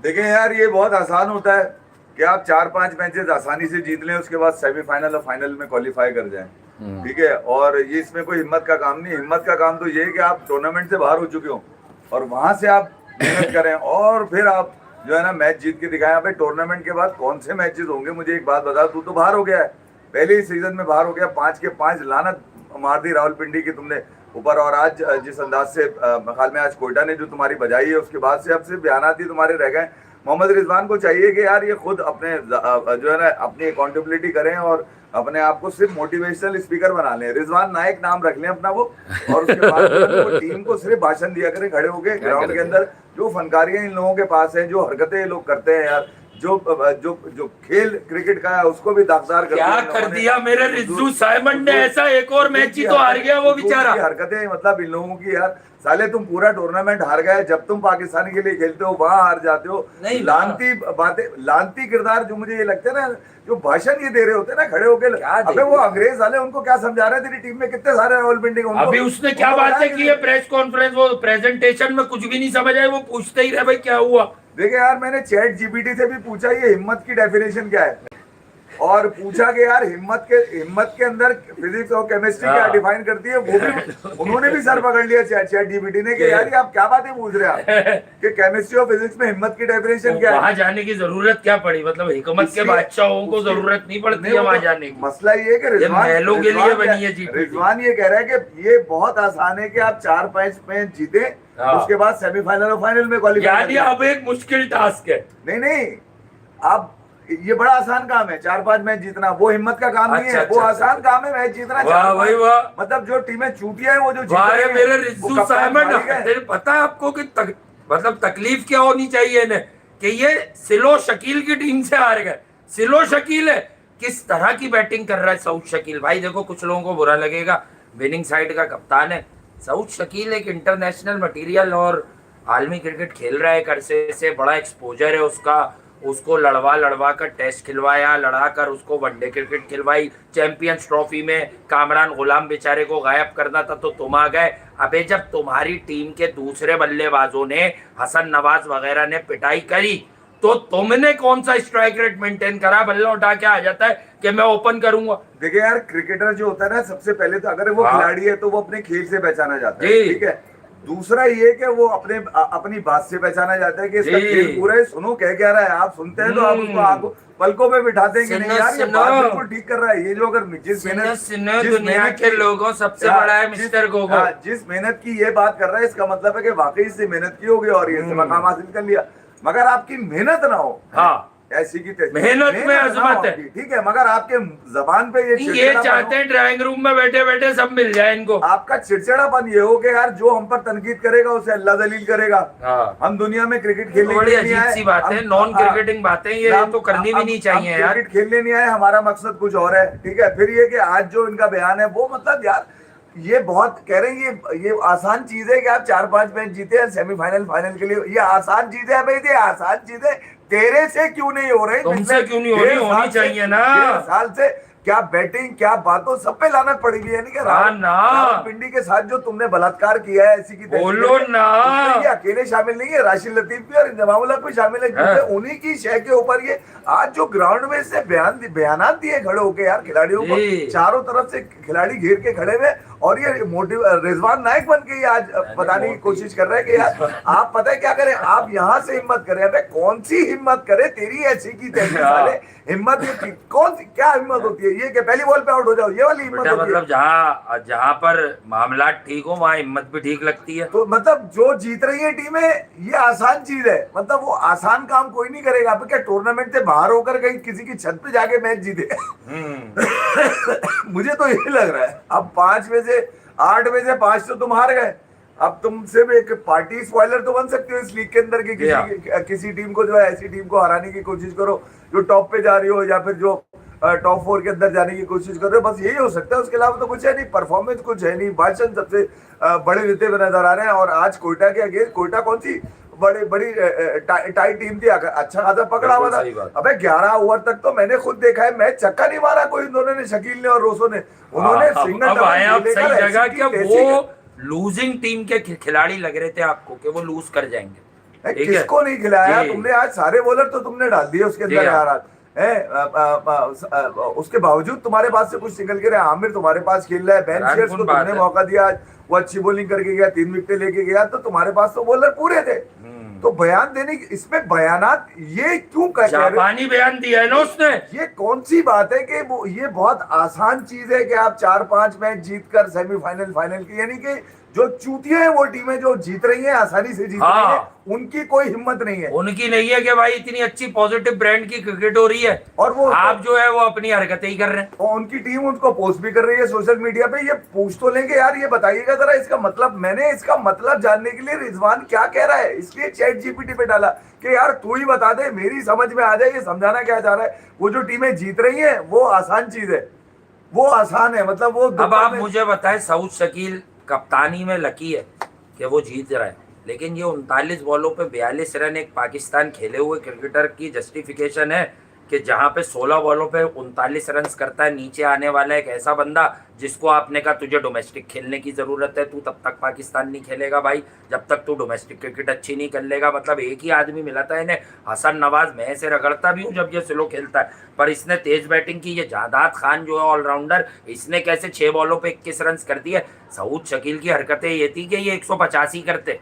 देखें यार, ये बहुत आसान होता है कि आप 4-5 मैचेस आसानी से जीत लें, उसके बाद सेमीफाइनल और फाइनल में क्वालिफाई कर जाएं। ठीक है, और ये इसमें कोई हिम्मत का काम नहीं। हिम्मत का काम तो ये है कि आप टूर्नामेंट से बाहर हो चुके हो और वहां से आप मेहनत करें और फिर आप जो है ना मैच जीत के दिखाएं। भाई टूर्नामेंट के बाद कौन से मैचेस होंगे, मुझे एक बात बता, तू तो बाहर हो गया है, पहले ही सीजन में बाहर हो गया, 5 के 5 लानत मार दी रावलपिंडी की तुमने ऊपर। और आज जिस अंदाज से ख्याल में आज कोयटा ने जो तुम्हारी बजाई है, उसके बाद से अब सिर्फ बयानात ही तुम्हारे रह गए। मोहम्मद रिजवान को चाहिए कि यार ये खुद अपने जो है ना अपनी अकाउंटेबिलिटी करें और अपने आप को सिर्फ मोटिवेशनल स्पीकर बना लें, रिजवान नायक नाम रख लें अपना वो, और उसके बाद वो टीम को सिर्फ भाषण दिया करें खड़े होके ग्राउंड के अंदर। जो फनकारियां इन लोगों के पास है, जो हरकतें ये लोग करते हैं यार, जो जो जो खेल क्रिकेट का है उसको भी दागदार कर क्या कर दिया मेरे रिज्जू साइमन ने ऐसा। एक और मैच ही तो हार गया वो बेचारा। हरकतें मतलब इन लोगों की यार, साले तुम पूरा टूर्नामेंट हार गए, जब तुम पाकिस्तान के लिए खेलते हो वहां हार जाते हो। लानती बातें, लानती किरदार जो मुझे ये लगता है ना, जो भाषण ये दे रहे होते हैं ना खड़े होके, अबे वो अंग्रेज वाले उनको क्या समझा रहे हैं, तेरी टीम में कितने सारे रावलपिंडी के, अभी उसने क्या बातें की है प्रेस कॉन्फ्रेंस, वो प्रेजेंटेशन में कुछ भी नहीं समझ आए, वो पूछते ही रहे भाई क्या हुआ। देखिए यार, मैंने चैट जीपीटी से भी पूछा ये हिम्मत की डेफिनेशन क्या है, और पूछा कि यार हिम्मत के अंदर फिजिक्स और केमिस्ट्री क्या डिफाइन करती है, वो भी उन्होंने भी सर पकड़ लिया चैट जीपीटी ने कि यार ये आप क्या बातें पूछ रहे हैं आप कि केमिस्ट्री और फिजिक्स में हिम्मत की डेफिनेशन क्या है। वहां जाने की जरूरत क्या पड़ी, मतलब हिकमत के बादशाहों को जरूरत नहीं पड़ती है वहां जाने की। मसला ये है कि महलों के लिए बनी है जीपीटी। रिजवान ये कह रहा है कि ये बहुत आसान है कि आप 4-5 मैच जीते, उसके बाद सेमीफाइनल और फाइनल में क्वालिफाई। अब एक मुश्किल टास्क है। नहीं, अब ये बड़ा आसान काम है 4-5 मैच जीतना, वो हिम्मत का काम नहीं है, वो आसान काम है मैच जीतना। वाह भाई वाह, मतलब जो टीमें चूतियां हैं वो जो जीत मेरे रिज्जू साइमन, पता है आपको कि मतलब तकलीफ क्या होनी चाहिए इन्हें कि ये सिलो शकील की टीम से हार गए। सिलो शकील है, किस तरह की बैटिंग कर रहा है सऊद शकील। भाई देखो कुछ लोगों को बुरा लगेगा, विनिंग साइड का कप्तान है सऊद शकील, एक इंटरनेशनल मटेरियल और आलमी क्रिकेट खेल रहा है, अरसे से बड़ा एक्सपोजर है उसका। उसको लड़वा कर टेस्ट खिलवाया, लड़ाकर उसको वनडे क्रिकेट खिलवाई। चैंपियंस ट्रॉफी में कामरान गुलाम बेचारे को गायब करना था तो तुम आ गए। अबे जब तुम्हारी टीम के दूसरे बल्लेबाजों ने, हसन नवाज वगैरह ने पिटाई करी तो तुमने कौन सा स्ट्राइक रेट मेंटेन करा। बल्ला उठा के आ जाता है कि मैं ओपन करूंगा। देखिए यार, क्रिकेटर जो होता है ना, सबसे पहले तो अगर वो खिलाड़ी है तो वो अपने खेल से पहचाना जाता है, ठीक है। दूसरा ये कि वो अपनी बात से पहचाना जाता है कि इसका खेल पूरा है, सुनो कह क्या रहा है, आप सुनते हैं तो आप उसको आंखों पलकों में बिठाते हैं कि नहीं यार ये बात बिल्कुल ठीक कर रहा है। ये जो अगर जिस मेहनत दुनिया के लोगों सबसे बड़ा है मिस्टर गोगो, जिस मेहनत की ये बात कर रहा है, इसका मतलब है कि वाकई इससे मेहनत की होगी और ये मकाम हासिल कर लिया। मगर आपकी मेहनत ना हो, हाँ ऐसी की मेहनत में अजमत है, ठीक है, मगर आपके जबान पे ये चाहते हैं ड्राइंग रूम में बैठे बैठे सब मिल जाए इनको। आपका चिड़चिड़ापन ये हो कि यार जो हम पर तनकीद करेगा उसे अल्लाह दलील करेगा। हम दुनिया में क्रिकेट खेलने बड़ी अजीब सी बात है, नॉन क्रिकेटिंग बातें ये तो करनी भी नहीं चाहिए यार। क्रिकेट खेलने नहीं आए, हमारा मकसद कुछ और है, ठीक है। फिर ये कि आज जो इनका बयान है वो मतलब यार ये बहुत कह रहे हैं ये आसान चीज है कि आप 4-5 मैच जीते हैं सेमीफाइनल फाइनल के लिए, ये आसान चीज है भाई, ये आसान चीज है। तेरे से क्यों नहीं हो रही, तुमसे क्यों नहीं हो रही, होनी चाहिए ना। साल से क्या बैटिंग क्या बातों सब पे लानत पड़ी हुई है, नहीं रावलपिंडी के साथ जो तुमने बलात्कार किया है ऐसी की बोलो ना, ये अकेले शामिल नहीं है, राशिद लतीफ भी और इंजमामुल भी शामिल है, उन्हीं की शय के ऊपर ये आज जो ग्राउंड में से बयानात दिए खड़े होके यार खिलाड़ियों को, चारों तरफ से खिलाड़ी घेर के खड़े हुए, और ये रिजवान नायक बन के आज बताने की कोशिश कर रहे हैं कि यार आप पता है क्या करें, आप यहाँ से हिम्मत करें। अबे कौन सी हिम्मत करे, तेरी ऐसी की तैसी साले हिम्मत, कौन सी क्या हिम्मत होती है ये कि पहली बॉल पे आउट हो जाओ, ये वाली हिम्मत होती है। मतलब जहाँ पर मामला ठीक हो वहाँ हिम्मत भी ठीक लगती है। तो मतलब जो जीत रही है टीमें, ये आसान चीज है, मतलब वो आसान काम कोई नहीं करेगा। आप क्या टूर्नामेंट से बाहर होकर कहीं किसी की छत पे जाके मैच जीते मुझे तो यही लग रहा है। अब 5 में से 8 में से 5 तो तुम हार गए, अब तुम सिर्फ एक पार्टी स्पॉइलर तो बन सकते हो इस लीग के अंदर की, किसी टीम को जो है ऐसी टीम को हराने की कोशिश करो जो टॉप पे जा रही हो, या फिर जो टॉप 4 के अंदर जाने की कोशिश कर रहे हो, बस यही हो सकता है। उसके अलावा तो कुछ है नहीं, परफॉर्मेंस कुछ है नहीं, भाषण सबसे बड़े देते हुए नजर आ रहे हैं। और आज कोयटा के अगेंस्ट, कोयटा कौन सी बड़ी टाइट टीम थी, अच्छा खासा पकड़ा हुआ था। अबे 11 ओवर तक तो मैंने खुद देखा है मैच, चक्का नहीं मारा कोई, दोनों ने, शकील ने और रोसो ने, उन्होंने सिंगल। वो लूजिंग टीम के खिलाड़ी लग रहे थे आपको कि वो लूज कर जाएंगे, ठीक है? किसको नहीं खिलाया जी। तुमने? आज सारे बॉलर तो तुमने डाल दिए उसके जी अंदर हाँ। यार आज। उसके बावजूद तुम्हारे पास से कुछ निकल के रहा। आमिर तुम्हारे पास खेल रहा है, बेन हैरान शेयर्स कौन को बात तुमने है। मौका दिया आज, वो अच्छी बॉलिंग करके गया, 3 विकेट लेके गया, तो तुम्हारे पास तो बॉलर पूरे थे। तो बयान देने की इसमें बयानात ये क्यों कह रहे? जापानी बयान दिया है ना उसने। ये कौन सी बात है कि वो ये बहुत आसान चीज है कि आप 4-5 मैच जीतकर सेमीफाइनल फाइनल की, यानी कि जो चूतियां हैं वो टीमें जो जीत रही हैं, आसानी से जीत रही हैं, उनकी कोई हिम्मत नहीं है। उनकी नहीं है कि भाई इतनी अच्छी पॉजिटिव ब्रांड की क्रिकेट हो रही है और वो आप जो है वो अपनी हरकतें ही कर रहे हैं। और उनकी टीम उनको पोस्ट भी कर रही है सोशल मीडिया पे। ये पूछ तो लेंगे यार, ये बताइएगा जरा इसका मतलब। मैंने इसका मतलब जानने के लिए रिजवान क्या कह रहा है इसलिए चैट जीपीटी पे डाला कि यार तू ही बता दे, मेरी समझ में आ जाए ये समझाना क्या चाह रहा है। वो जो टीमें जीत रही हैं वो आसान चीज है, वो आसान है, मतलब वो अब आप मुझे बताएं, सऊद शकील कप्तानी में लकी है कि वो जीत रहा है, लेकिन ये 39 बॉलों पे 42 रन एक पाकिस्तान खेले हुए क्रिकेटर की जस्टिफिकेशन है कि जहां पे 16 बॉलों पे 39 रन करता है नीचे आने वाला एक ऐसा बंदा जिसको आपने कहा तुझे डोमेस्टिक खेलने की जरूरत है, तू तब तक पाकिस्तान नहीं खेलेगा भाई जब तक तू डोमेस्टिक क्रिकेट अच्छी नहीं कर लेगा। मतलब एक ही आदमी मिला था इन्हें, हसन नवाज। मैं ऐसे रगड़ता भी हूँ जब ये स्लो खेलता है, पर इसने तेज बैटिंग की। ये जादाद खान जो है ऑलराउंडर, इसने कैसे 6 बॉलों पे 21 रन कर दिए। सऊद शकील की हरकतें ये थी कि ये 185 करते,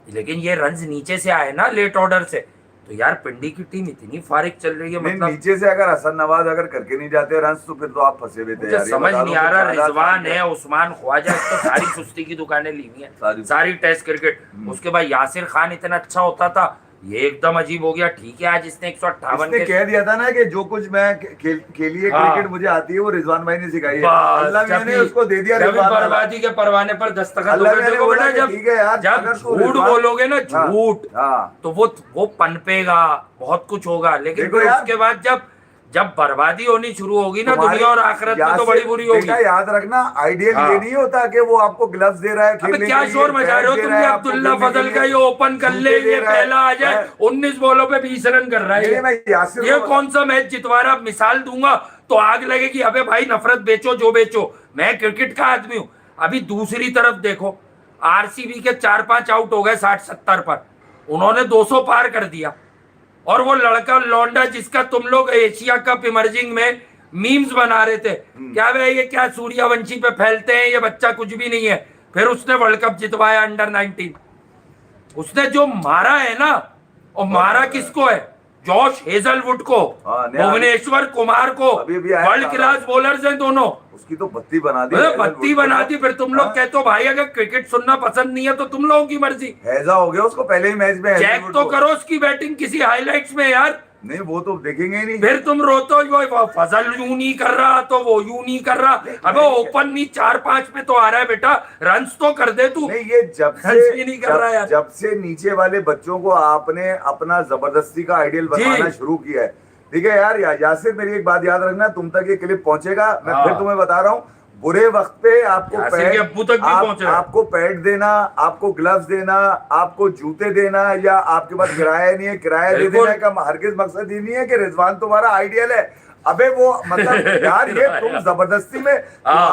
लेकिन ये रन्स नीचे से आए ना लेट ऑर्डर से। तो यार पिंडी की टीम इतनी फारिग चल रही है, मतलब नीचे से अगर हसन नवाज अगर करके नहीं जाते रन तो फिर तो आप फंसे हुए थे यार। समझ नहीं आ रहा। रिजवान है, उस्मान ख्वाजा, तो सारी सुस्ती की दुकानें ली हुई हैं, सारी टेस्ट क्रिकेट। उसके बाद यासिर खान इतना अच्छा होता था, ये एकदम अजीब हो गया। ठीक है आज इसने 158 कह दिया था ना कि जो कुछ मैं खेली है क्रिकेट मुझे आती है वो रिजवान भाई ने सिखाई है। अल्लाह मियां ने उसको दे दिया। बर्बादी के परवाने पर दस्तखत हो गए। देखो बेटा जब झूठ बोलोगे ना, झूठ तो वो पनपेगा, बहुत कुछ होगा, लेकिन उसके बाद जब बर्बादी होनी शुरू होगी ना दुनिया और आखिरत में तो बड़ी बुरी होगी। याद रखना आइडियल ये नहीं होता कि वो आपको ग्लव्स दे रहा है खेलने के लिए। क्या शोर मचा रहे हो तुम? अब्दुल्ला फजल का ये ओपन कर ले, ये पहला आ जाए, 19 बॉलों पे 20 रन कर रहा है। ये कौन सा मैच जितवा रहा? मिसाल दूंगा तो आग लगेगी। अबे भाई नफरत बेचो जो बेचो, मैं क्रिकेट का आदमी हूं। अभी दूसरी तरफ देखो, आरसीबी के 4-5 आउट हो गए 60-70 पर, उन्होंने 200 पार कर दिया। और वो लड़का लौंडा जिसका तुम लोग एशिया कप इमर्जिंग में मीम्स बना रहे थे, क्या वे ये क्या सूर्यवंशी पे फैलते हैं, ये बच्चा कुछ भी नहीं है, फिर उसने वर्ल्ड कप जितवाया अंडर 19। उसने जो मारा है ना, और मारा किसको है? जॉश हेजलवुड को, भुवनेश्वर कुमार को। वर्ल्ड क्लास बॉलर्स हैं दोनों। उसकी तो बत्ती बना दी, बत्ती बना दी। फिर तुम लोग कहते हो भाई अगर क्रिकेट सुनना पसंद नहीं है तो तुम लोगों की मर्जी। ऐसा हो गया उसको पहले ही मैच में। चेक तो करो उसकी बैटिंग किसी हाइलाइट्स में यार। नहीं वो तो देखेंगे ही नहीं। फिर तुम रोते हो फजल यूं नहीं कर रहा तो वो यूं नहीं कर रहा। अबे ओपन नहीं 4-5 पे तो आ रहा है बेटा, रन्स तो कर दे तू। नहीं ये जब से नहीं कर रहा है, जब से नीचे वाले बच्चों को आपने अपना जबरदस्ती का आइडियल बनाना शुरू किया है। ठीक है यार, यासिर मेरी एक बात याद रखना, तुम तक ये क्लिप पहुंचेगा। मैं फिर तुम्हें बता रहा हूँ, बुरे वक्त पे आपको पैड देना, आपको ग्लव्स देना, आपको जूते देना, या आपके पास किराया नहीं है किराया दे देना का हरगिज मकसद ये नहीं है कि रिजवान तुम्हारा आइडियल है। अबे वो मतलब यार ये तुम जबरदस्ती में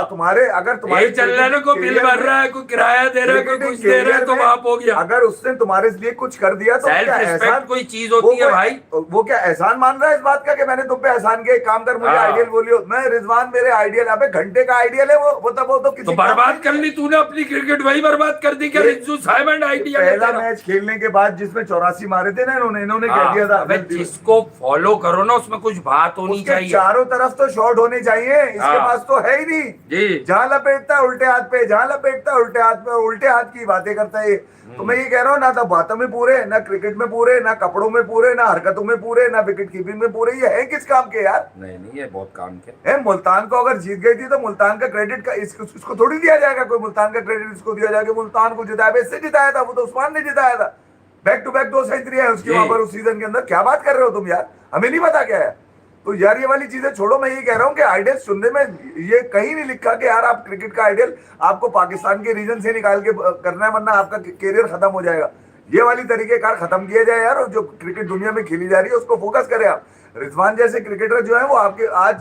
तुम्हारे अगर तुम्हारे चल रहा है, कोई बिल भर रहा है, कोई किराया दे रहा है, कोई कुछ दे रहा है, तो आप हो गया। अगर उसने तुम्हारे लिए कुछ कर दिया तो क्या एहसान कोई चीज होती है भाई? वो क्या एहसान मान रहा है इस बात का कि मैंने तुम पे एहसान किया, काम कर मुझे आइडियल बोलियो। मैं रिजवान मेरे आइडियल, अबे घंटे का आइडियल है वो तो किसी बर्बाद कर ली तूने अपनी क्रिकेट, वही बर्बाद कर दी क्या? रिजू साइमंड आइडियल पहला मैच खेलने के बाद जिसमें 84 मारे थे ना इन्होंने कह दिया था। जिसको फॉलो करो ना उसमें कुछ बात होनी चाहिए। चारों तरफ तो शॉट होने चाहिए, इसके पास तो है ही नहीं। जहां लपेटता है उल्टे हाथ पे, जहां लपेटता है उल्टे हाथ पे, उल्टे हाथ की बातें करता है। तो मैं ये कह रहा हूँ, ना तो बातों में पूरे, ना क्रिकेट में पूरे, ना कपड़ों में पूरे, ना हरकतों में पूरे, ना विकेट कीपिंग में पूरे। ये है किस काम के यार? नहीं ये बहुत काम के। मुल्तान को अगर जीत गई थी तो मुल्तान का क्रेडिट का इसको थोड़ी दिया जाएगा। कोई मुल्तान का क्रेडिट इसको दिया जाएगा? मुल्तान को जिताया, इससे जिताया था, वो तो उस्मान ने जिताया था। बैक टू बैक 2 सेंचुरी है उसकी वहां पर उस सीजन के अंदर। क्या बात कर रहे हो तुम यार, हमें नहीं पता क्या है? तो यार ये वाली चीजें छोड़ो। मैं ये कह रहा हूँ कि आइडियल सुनने में ये कहीं नहीं लिखा कि यार आप क्रिकेट का आइडियल आपको पाकिस्तान के रीजन से निकाल के करना है, वरना आपका कैरियर खत्म हो जाएगा। ये वाली तरीके कार खत्म किया जाए यार, और जो क्रिकेट दुनिया में खेली जा रही है उसको फोकस करें आप। रिजवान जैसे क्रिकेटर जो है वो आपके आज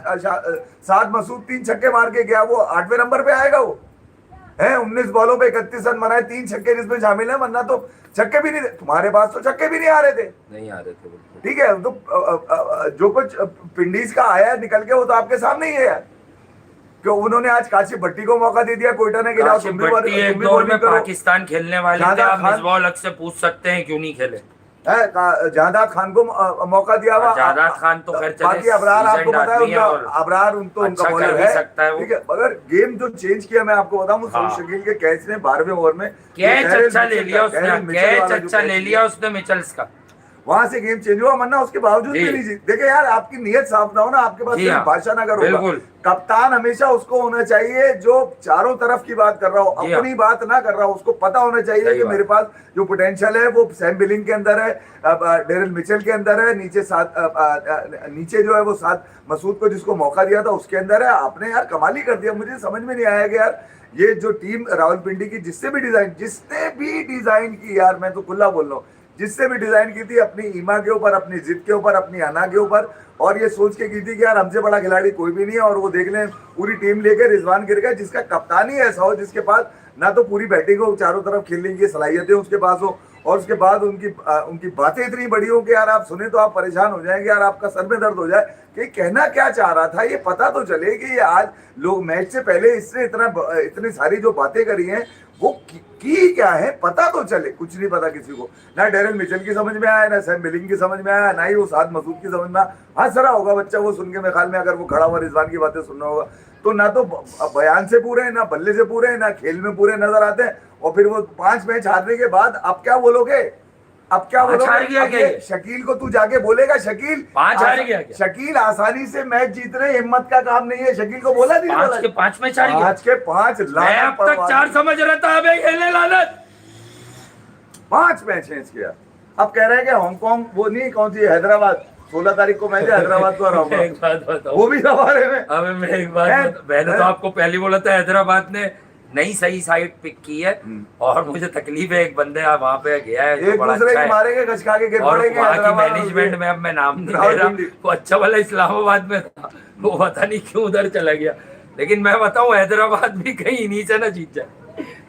साद मसूद 3 छक्के मार के गया, वो 8वें नंबर पे आएगा वो है 19 बॉलों पे 31 रन बनाए, 3 छक्के जिसमें शामिल है, वरना तो छक्के भी नहीं, तुम्हारे पास तो छक्के भी नहीं आ रहे थे, नहीं आ रहे थे बिल्कुल। ठीक है। तो जो कुछ पिंडीज का आया निकल के वो तो आपके सामने ही है यार, कि उन्होंने आज काशिफ भट्टी को मौका दे दिया कोयटा ने, काशिफ भट्टी एक दौर में पाकिस्तान खेलने वाले थे, आप मिसबाह हक से पूछ सकते हैं क्यों नहीं खेले। जादाद खान को मौका दिया हुआ, जादाद खान तो खैर चले, बाकी अबरार आपको पता है उनका, अबरार अच्छा उनका बॉलर है, ठीक है। मगर गेम जो चेंज किया मैं आपको बताऊं, शकील के कैच ने 12वें ओवर में कैच अच्छा ले लिया उसने, कैच अच्छा ले लिया उसने मिचेल्स का, वहां से गेम चेंज हुआ, वरना उसके बावजूद भी नहीं जीत। देखिए यार, आपकी नीयत साफ ना हो ना, आपके पास सिर्फ भाषा ना करो, कप्तान हमेशा उसको होना चाहिए जो चारों तरफ की बात कर रहा हो, अपनी बात ना कर रहा हो। उसको पता होना चाहिए कि मेरे पास जो पोटेंशियल है वो सैम बिलिंग के अंदर है, डेरिल मिचेल के अंदर है, नीचे जो है वो साथ मसूद को जिसको मौका दिया था उसके अंदर है। आपने यार कमाल ही कर दिया। मुझे समझ में नहीं आया कि यार ये जो टीम रावलपिंडी की जिसने भी डिजाइन की यार, मैं तो खुला बोल रहा हूँ, जिससे भी डिजाइन की थी अपनी ईमा के ऊपर, अपनी जिद के ऊपर, अपनी अना के ऊपर, और ये सोच के की थी कि यार हमसे बड़ा खिलाड़ी कोई भी नहीं है, और वो देख लें पूरी टीम लेके रिजवान गिर गए, जिसका कप्तान ही ऐसा हो, जिसके पास ना तो पूरी बैटिंग हो, चारों तरफ खेलने की सलाहियतें उसके पास हो, और उसके बाद उनकी बातें इतनी बड़ी हो कि यार आप सुने तो आप परेशान हो जाएंगे, यार आपका सर में दर्द हो जाए कि कहना क्या चाह रहा था। ये पता तो चले कि ये आज लोग मैच से पहले इसने इतनी सारी जो बातें करी हैं वो की क्या है, पता तो चले। कुछ नहीं पता किसी को, ना डेरिल मिचेल की समझ में आया, ना सैम बिलिंग की समझ में आया, ना ही वो साद मसूद की समझ में आया। हंस रहा होगा बच्चा वो सुन के, मेरे ख्याल में अगर वो खड़ा हुआ रिजवान की बातें सुन रहा होगा तो ना तो बयान से पूरे हैं, ना बल्ले से पूरे हैं, ना खेल में पूरे नजर आते हैं। और फिर वो 5 मैच हारने के बाद अब क्या बोलोगे, अब क्या बोलोगे? शकील को तू जाके बोलेगा, शकील 5 हार गया क्या? शकील आसानी से मैच जीत रहे, हिम्मत का काम नहीं है। शकील को बोला नहीं, 5 के 5 मैच हार गया, 5 के 5 मैं अब तक 4 समझ रहा था। अबे खेलने लानत, 5 मैच है इसके। अब कह रहे हैं कि हांगकांग वो नहीं, कौन सी हैदराबाद 16 तारीख को मैच है, हैदराबाद को हराऊंगा। एक बात बताओ, वो भी सवाल है। अबे मैं एक बात, मैंने तो आपको पहले बोला था हैदराबाद ने नई सही साइड पिक की है, और मुझे तकलीफ है, एक बंदे वहां पे गया है एक दूसरे के मारेंगे, खचका के गिर पड़ेंगे। वहाँ की मैनेजमेंट में अब मैं नाम नहीं ले रहा, वो अच्छा वाला इस्लामाबाद में था, वो पता नहीं क्यों उधर चला गया। लेकिन मैं बताऊं, हैदराबाद भी कहीं इन्हीं से ना जीत जाए,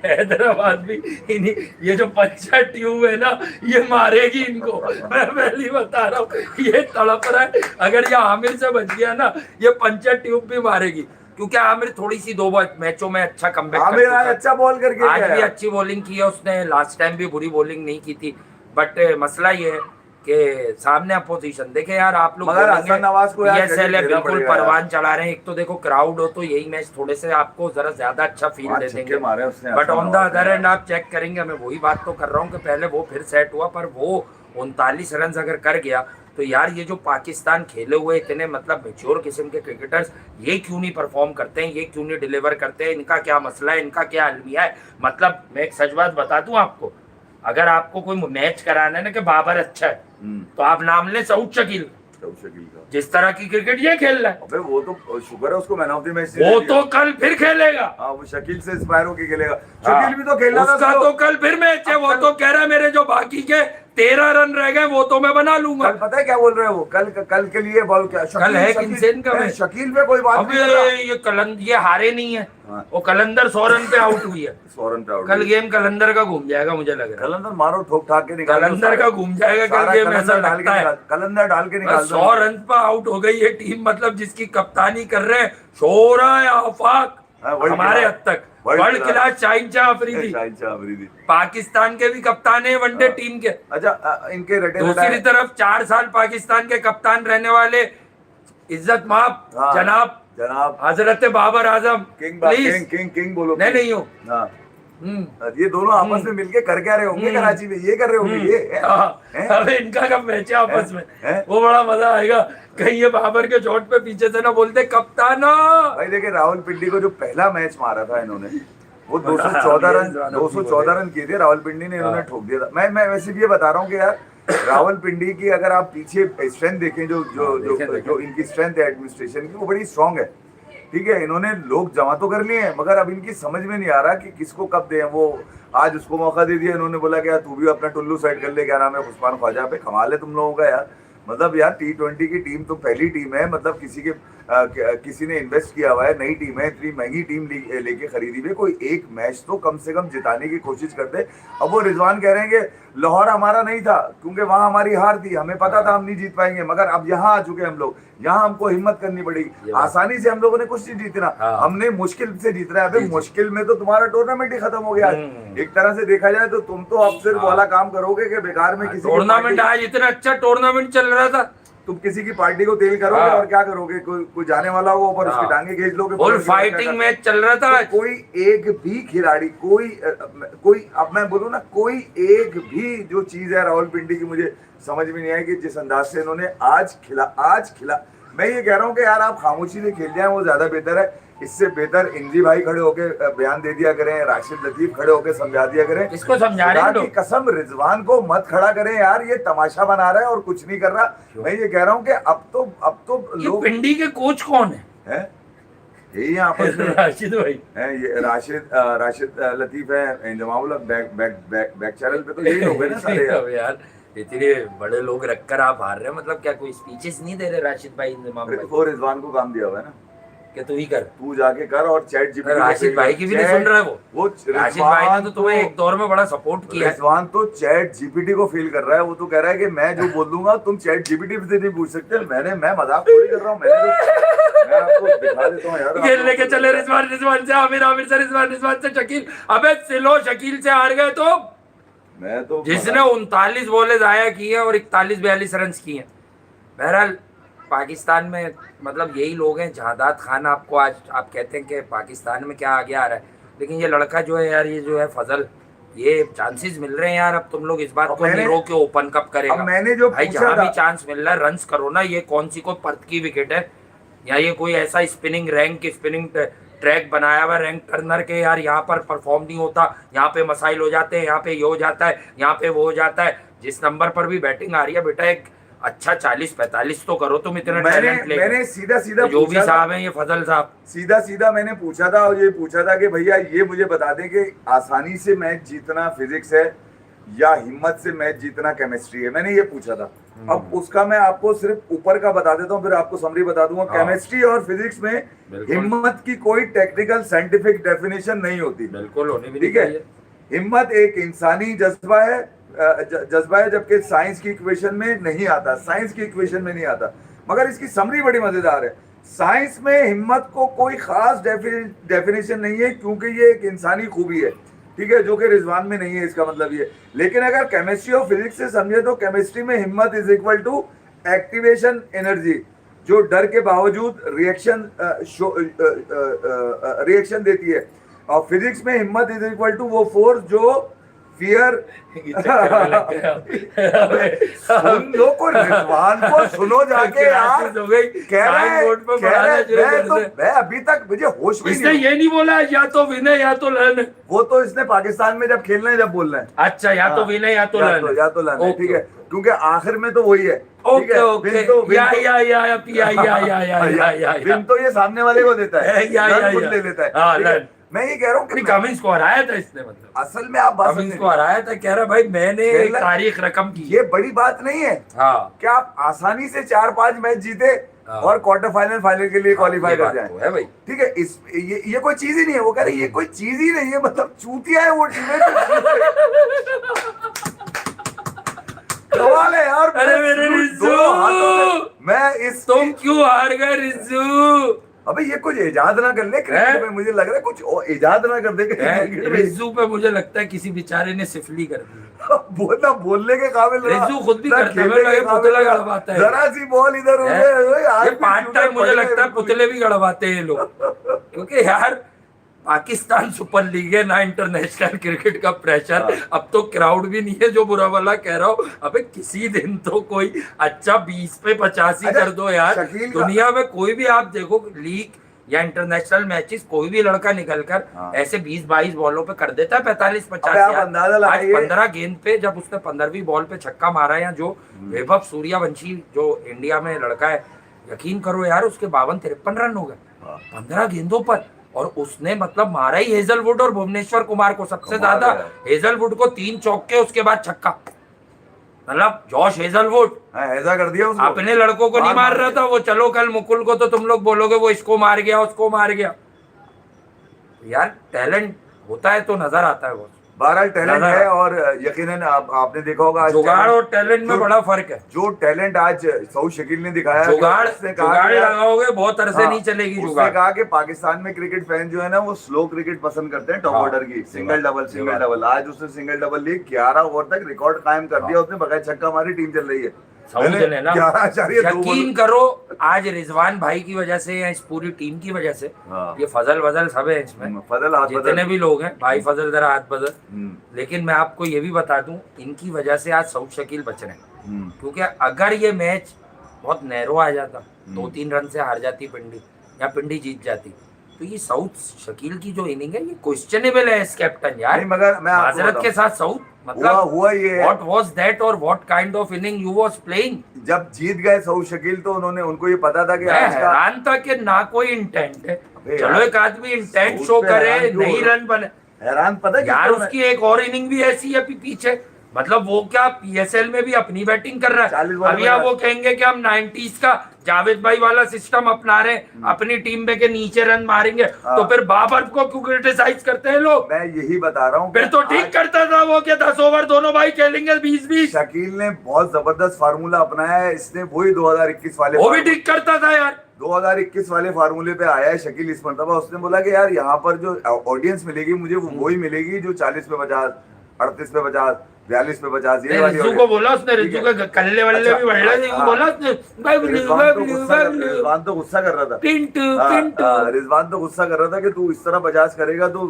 हैदराबाद भी इन्हीं, ये जो पंचा ट्यूब है ना ये मारेगी इनको, मैं पहले बता रहा हूँ, ये तड़प रहा है। अगर ये आमिर से बच गया ना, ये पंचा ट्यूब भी मारेगी, क्योंकि आमिर थोड़ी सी 2 मैचों में अच्छा कमबैक कर चुका है। अच्छा बॉल करके आज भी अच्छी बॉलिंग की है उसने, लास्ट टाइम भी बुरी बॉलिंग नहीं की थी। बट मसला ये है कि सामने अपोजिशन देखे यार, आप लोग PSL है बिल्कुल परवान चढ़ा रहे हैं। एक तो देखो क्राउड हो तो यही मैच थोड़े से आपको जरा ज्यादा अच्छा फील दे देंगे, but on the other and आप चेक करेंगे, मैं वही बात तो कर रहा हूँ कि पहले वो फिर सेट हुआ, पर वो 39 रन अगर कर गया तो यार ये जो पाकिस्तान खेले हुए इतने मतलब मैच्योर किस्म के क्रिकेटर्स, ये क्यों नहीं परफॉर्म करते हैं, ये क्यों नहीं डिलीवर करते हैं, इनका क्या मसला है, इनका क्या अलमिया है। मतलब मैं एक सच बात बता दूं आपको, अगर आपको कोई मैच कराना है ना कि बाबर अच्छा है, तो आप नाम लें सऊद शकील का, जिस तरह की क्रिकेट ये खेल रहा है। वो तो शुक्र है उसको मैन ऑफ द मैच, वो तो कल फिर खेलेगा। वो शकील से इंस्पायर होकर खेलेगा। शकील भी तो खेल रहा था, उसका तो कल फिर मैच है। वो तो कह रहा है मेरे जो बाकी के 13 रन रह गए वो तो मैं बना लूंगा। कल पता है क्या बोल रहे हैं वो, कल के लिए बॉल क्या कल है किनसेन का मैच, शकील पे कोई बात नहीं। ये हारे नहीं है, वो कलंदर 100 रन पे आउट हुई है, 100 रन पे आउट। कल गेम कलंदर का घूम जाएगा, मुझे लग रहा है। कलंदर मारो ठोक ठाक के निकाल, कलंदर का घूम जाएगा कल गेम, ऐसा लगता है। कलंदर डाल के निकाल। 100 रन पे आउट हो गई ये टीम, मतलब जिसकी कप्तानी कर रहे हैं शोरा आफाक, हमारे हद तक वर्ल्ड क्लास शाहिनशाह अफरीदी, पाकिस्तान के भी कप्तान है वनडे टीम के। अच्छा इनके दूसरी तरफ 4 साल पाकिस्तान के कप्तान रहने वाले इज्जत माप जनाब हजरत बाबर आजम, प्लीज किंग बोलो। नहीं हूँ। ये दोनों आपस में मिलके कर क्या रहे होंगे कराची में, ये कर रहे होंगे ये। अबे इनका कब मैच है आपस में, वो बड़ा मजा आएगा। कहीं ये बाबर के चोट पे पीछे से ना बोलते कप्तान। भाई देखिए रावलपिंडी को जो पहला मैच मारा था इन्होंने, वो 214 रन किए थे रावलपिंडी ने, इन्होंने ठोक दिया था। मैं वैसे भी ये बता रहा हूँ कि यार रावलपिंडी की अगर आप पीछे स्ट्रेंथ देखें, जो इनकी स्ट्रेंथ है एडमिनिस्ट्रेशन की, वो बड़ी स्ट्रांग है। ठीक है, इन्होंने लोग जमा तो कर लिए हैं, मगर अब इनकी समझ में नहीं आ रहा कि किसको कब दें। वो आज उसको मौका दे दिया इन्होंने, बोला कि यार तू भी अपना टुल्लू साइड कर ले, क्या नाम है, उस्मान ख्वाजा पे। कमाल है तुम लोगों का यार, मतलब यार T20 की टीम तो पहली टीम है, मतलब किसी के किसी ने इन्वेस्ट किया हुआ है, नई टीम है, इतनी महंगी टीम लेके खरीदी हुई है, कोई एक मैच तो कम से कम जिताने की कोशिश करते। अब वो रिजवान कह रहे हैं कि लाहौर हमारा नहीं था क्योंकि वहां हमारी हार थी, हमें पता था हम नहीं जीत पाएंगे, मगर अब यहाँ आ चुके हम लोग, यहाँ हमको हिम्मत करनी पड़ेगी। आसानी से हम लोगों ने कुछ नहीं जीतना, हमने मुश्किल से जीतना है। अभी मुश्किल में तो तुम्हारा टूर्नामेंट ही खत्म हो गया। एक तरह से देखा जाए तो तुम तो अब सिर्फ वाला काम करोगे कि बेकार में किसी टूर्नामेंट आज इतना अच्छा टूर्नामेंट चल रहा था, तुम किसी की पार्टी को तेल करोगे और क्या करोगे, कोई जाने वाला होगा ऊपर उसकी टांगे खींच लोगे। फुल फाइटिंग मैच चल रहा था। तो कोई एक भी खिलाड़ी, कोई अब मैं बोलूं ना, कोई एक भी जो चीज है रावलपिंडी की मुझे समझ में नहीं आई कि जिस अंदाज से इन्होंने आज खिला। मैं ये कह रहा हूँ कि यार आप खामोशी से खेल जाए वो ज्यादा बेहतर है। इससे बेहतर इंजी भाई खड़े होके बयान दे दिया करें, राशिद लतीफ खड़े होके समझा दिया करें। इसको समझा रहे हैं, कसम रिजवान को मत खड़ा करें यार, ये तमाशा बना रहा है और कुछ नहीं कर रहा। मैं ये कह रहा हूँ कि अब तो लोग, पिंडी के कोच कौन है? यही यहाँ पर राशिद भाई है, ये राशिद लतीफ है, इंजमाउल बैक चैनल पे तो यही लोग है ना सारे यार। इतने बड़े लोग रखकर आप हार रहे हैं, मतलब क्या कोई स्पीचेस नहीं दे रहे राशिद भाई, इंजमाम भाई? वो रिजवान को काम दिया हुआ है ना कि तू ही कर, तू जाके कर। और चैट जीपीटी राशिद भाई की भी नहीं सुन रहा है वो राशिद भाई ने तो तुम्हें एक दौर में बड़ा सपोर्ट किया है। रिजवान तो चैट जीपीटी को फील कर रहा है, वो तो कह रहा है कि मैं जो बोल दूंगा तुम चैट जीपीटी से नहीं पूछ सकते। मैं मजाक थोड़ी कर रहा हूँ, मैं आपको दिखा देता हूँ यार। ये लेके चले रिजवान से आमिर से रिजवान से शकील। अबे सिलो शकील से हार गए तो मैं तो जिसने 39 बॉलें जाया की है और 41-42 रन किए हैं। बहरहाल पाकिस्तान में मतलब यही लोग हैं। जहादात खान आपको आज आप कहते हैं कि पाकिस्तान में क्या आगे आ रहा है, लेकिन ये लड़का जो है यार, ये जो है फजल, ये चांसेस मिल रहे हैं यार। अब तुम लोग इस बात को नहीं रोके ओपन कप करेगा। मैंने जो भाई जहाँ भी चांस मिल रहा है रन्स करो ना। ये कौन सी कोई पर्थ की विकेट है या ये कोई ऐसा स्पिनिंग ट्रैक बनाया हुआ रैंक टर्नर के यार, यहाँ पर परफॉर्म नहीं होता, यहाँ पे मसाइल हो जाते हैं, यहाँ पे ये हो जाता है, यहाँ पे वो हो जाता है। जिस नंबर पर भी बैटिंग आ रही है बेटा, एक अच्छा 40-45 तो करो तुम। इतना टैलेंट लेके मैंने सीधा जो भी साहब हैं ये फजल साहब, सीधा मैंने पूछा था और ये पूछा था कि भैया ये मुझे बता दें कि आसानी से मैच जीतना फिजिक्स है या हिम्मत से मैच जीतना केमिस्ट्री है। मैंने ये पूछा था। अब उसका मैं आपको सिर्फ ऊपर का बता देता हूँ, फिर आपको समरी बता दूंगा। केमिस्ट्री और फिजिक्स में हिम्मत की कोई टेक्निकल साइंटिफिक डेफिनेशन नहीं होती। बिल्कुल होनी भी ठीक है। हिम्मत एक इंसानी जज्बा है, जबकि साइंस की इक्वेशन में नहीं आता, साइंस की इक्वेशन में नहीं आता। मगर इसकी समरी बड़ी मजेदार है। साइंस में हिम्मत को कोई खास डेफिनेशन नहीं है क्योंकि ये एक इंसानी खूबी है, ठीक है, जो कि रिजवान में नहीं है। इसका मतलब ये, लेकिन अगर केमिस्ट्री और फिजिक्स से समझे तो केमिस्ट्री में हिम्मत is equal to activation energy, जो डर के बावजूद रिएक्शन देती है। और फिजिक्स में हिम्मत इज इक्वल टू वो फोर्स जो फियर सुन लो को रिजवान को सुनो जाके यार। कह रहे मैं अभी तक मुझे होश में इसने ये नहीं बोला या तो विनय या तो लर्न। वो तो इसने पाकिस्तान में जब खेलना है जब बोलना है। अच्छा, या तो विनय या तो लर्न, ठीक है, क्योंकि आखिर में तो वही है। ओके विन तो ये सामने वाले को देता है, ले लेता है। मैं ये कह रहा हूँ कि कमिंस को हराया था इसने, मतलब असल में आप बात कमिंस को हराया था। कह रहा भाई मैंने तारीख रकम की, ये बड़ी बात नहीं है। हाँ, क्या आप आसानी से 4-5 मैच जीते और क्वार्टर फाइनल के लिए क्वालिफाई कर जाए, है भाई। ठीक है। ये कोई चीज ही नहीं है। वो कह रहे ये कोई चीज ही नहीं है, मतलब चूतिया है वो टीम। सवाल है यार। अरे मेरे रिज्जू, मैं इस तुम क्यों हार गए रिज्जू? अबे ये कुछ इजाद ना कर ले क्रिकेट में, मुझे लग रहा है कुछ इजाद ना कर दे रिज्जू पे। मुझे लगता है किसी बेचारे ने सिफली कर दी। बोलने के काबिल रिज्जू खुद भी करता है, पुतला गड़वाता है। जरा सी बॉल इधर उधर, पार्ट टाइम मुझे लगता है पुतले भी गड़वाते हैं लोग, क्योंकि यार पाकिस्तान सुपर लीग है ना, इंटरनेशनल क्रिकेट का प्रेशर। अब तो क्राउड भी नहीं है जो बुरा वाला कह रहा हूँ। अबे किसी दिन तो कोई अच्छा 20 पे 85 कर दो यार। दुनिया में कोई भी आप देखो लीग या इंटरनेशनल मैचेस, कोई भी लड़का निकलकर ऐसे 20-22 बॉलों पे कर देता है 45-50। आज 15 गेंद पे जब उसने 15वीं बॉल पे छक्का मारा, या जो वैभव सूर्यवंशी जो इंडिया में लड़का है, यकीन करो यार उसके 52-53 रन हो गए 15 गेंदों पर। और उसने मतलब मारा ही हेजलवुड और भुवनेश्वर कुमार को सबसे ज्यादा। हेजलवुड को 3 चौके, उसके बाद छक्का। मतलब जॉश हेजलवुड ऐसा कर दिया उसको। अपने लड़कों को नहीं मार रहा था वो, चलो कल मुकुल को तो तुम लोग बोलोगे वो इसको मार गया उसको मार गया। यार टैलेंट होता है तो नजर आता है वो। बहरहाल टैलेंट है, और यकीनन आपने देखा होगा आज जुगाड़ और टैलेंट में बड़ा फर्क है। जो टैलेंट आज सऊद शकील ने दिखाया, जुगाड़ उसने कहा जुगाड़ कि यार- लगाओगे बहुत अरसे नहीं चलेगी उसने जुगाड़। कहा कि पाकिस्तान में क्रिकेट फैन जो है ना वो स्लो क्रिकेट पसंद करते हैं, टॉप हाँ, ऑर्डर की, सिंगल डबल ये सिंगल बात। डबल। आज उसने सिंगल डबल ली, 11 ओवर तक रिकॉर्ड कायम कर दिया उसने, बगैर छक्का मारी टीम चल रही है। सऊद ने ना 11.2 यकीन करो आज रिजवान भाई की वजह से या इस पूरी टीम की वजह से, हाँ। ये फजल वजल सब है इसमें, फजल हाथ जितने बदल। भी लोग हैं भाई फजल जरा हाथ बदल। हम्म, लेकिन मैं आपको ये भी बता दूं इनकी वजह से आज सऊद शकील बच रहे हैं, हम्म, क्योंकि अगर ये मैच बहुत नैरो आ जाता, 2-3 रन से हार जाती पिंडी या पिंडी जीत जाती, तो ये सऊद शकील की जो इनिंग है ये क्वेश्चनेबल है इस कैप्टन यार। नहीं, मगर मैं आपको माजरत के बताऊं, साथ सऊद मतलब हुआ ये है, व्हाट वाज दैट और what kind of inning you was playing. जब जीत गए सऊद शकील तो उनको ये पता था कि मैं आज का हैरान था कि ना कोई इंटेंट है। अबे चलो यार, एक आदमी इंटेंट सऊद शो पे करे, हैरान क्यों नहीं हो रहे? रन बने हैरान पता है यार। किसको मैं- उसकी एक और इनिंग भी ऐसी है पीछे, मतलब वो क्या पीएसएल में भी अपनी बैटिंग कर रहा 40 है। बॉल अभी में आप वो कहेंगे कि हम 90s का जावेद भाई वाला सिस्टम अपना रहे हैं, अपनी टीम पे के नीचे रन मारेंगे, तो फिर बाबर को क्यों क्रिटिसाइज करते हैं लोग? मैं यही बता रहा हूँ फिर तो ठीक करता था वो कि 10 ओवर दोनों भाई खेलेंगे 20-20, शकील ने बहुत जबरदस्त फार्मूला अपनाया है, इसने वही 2021 वाले वो भी ठीक करता था यार। 2021 वाले फार्मूले पे आया है शकील इस मरतबा। उसने बोला कि यार यहाँ पर जो ऑडियंस मिलेगी मुझे वो वही मिलेगी जो 40 पे 50, 38 पे 50, 42 पे 50, ये वाली रिज्जू को बोला उसने, रिज्जू के कल्ले वल्ले अच्छा, भी बढ़ रहे थे, हाँ। बोला उसने रिजवान तो गुस्सा कर रहा था, पिंटू पिंटू रिजवान तो गुस्सा कर रहा था कि तू इस तरह 50 करेगा तो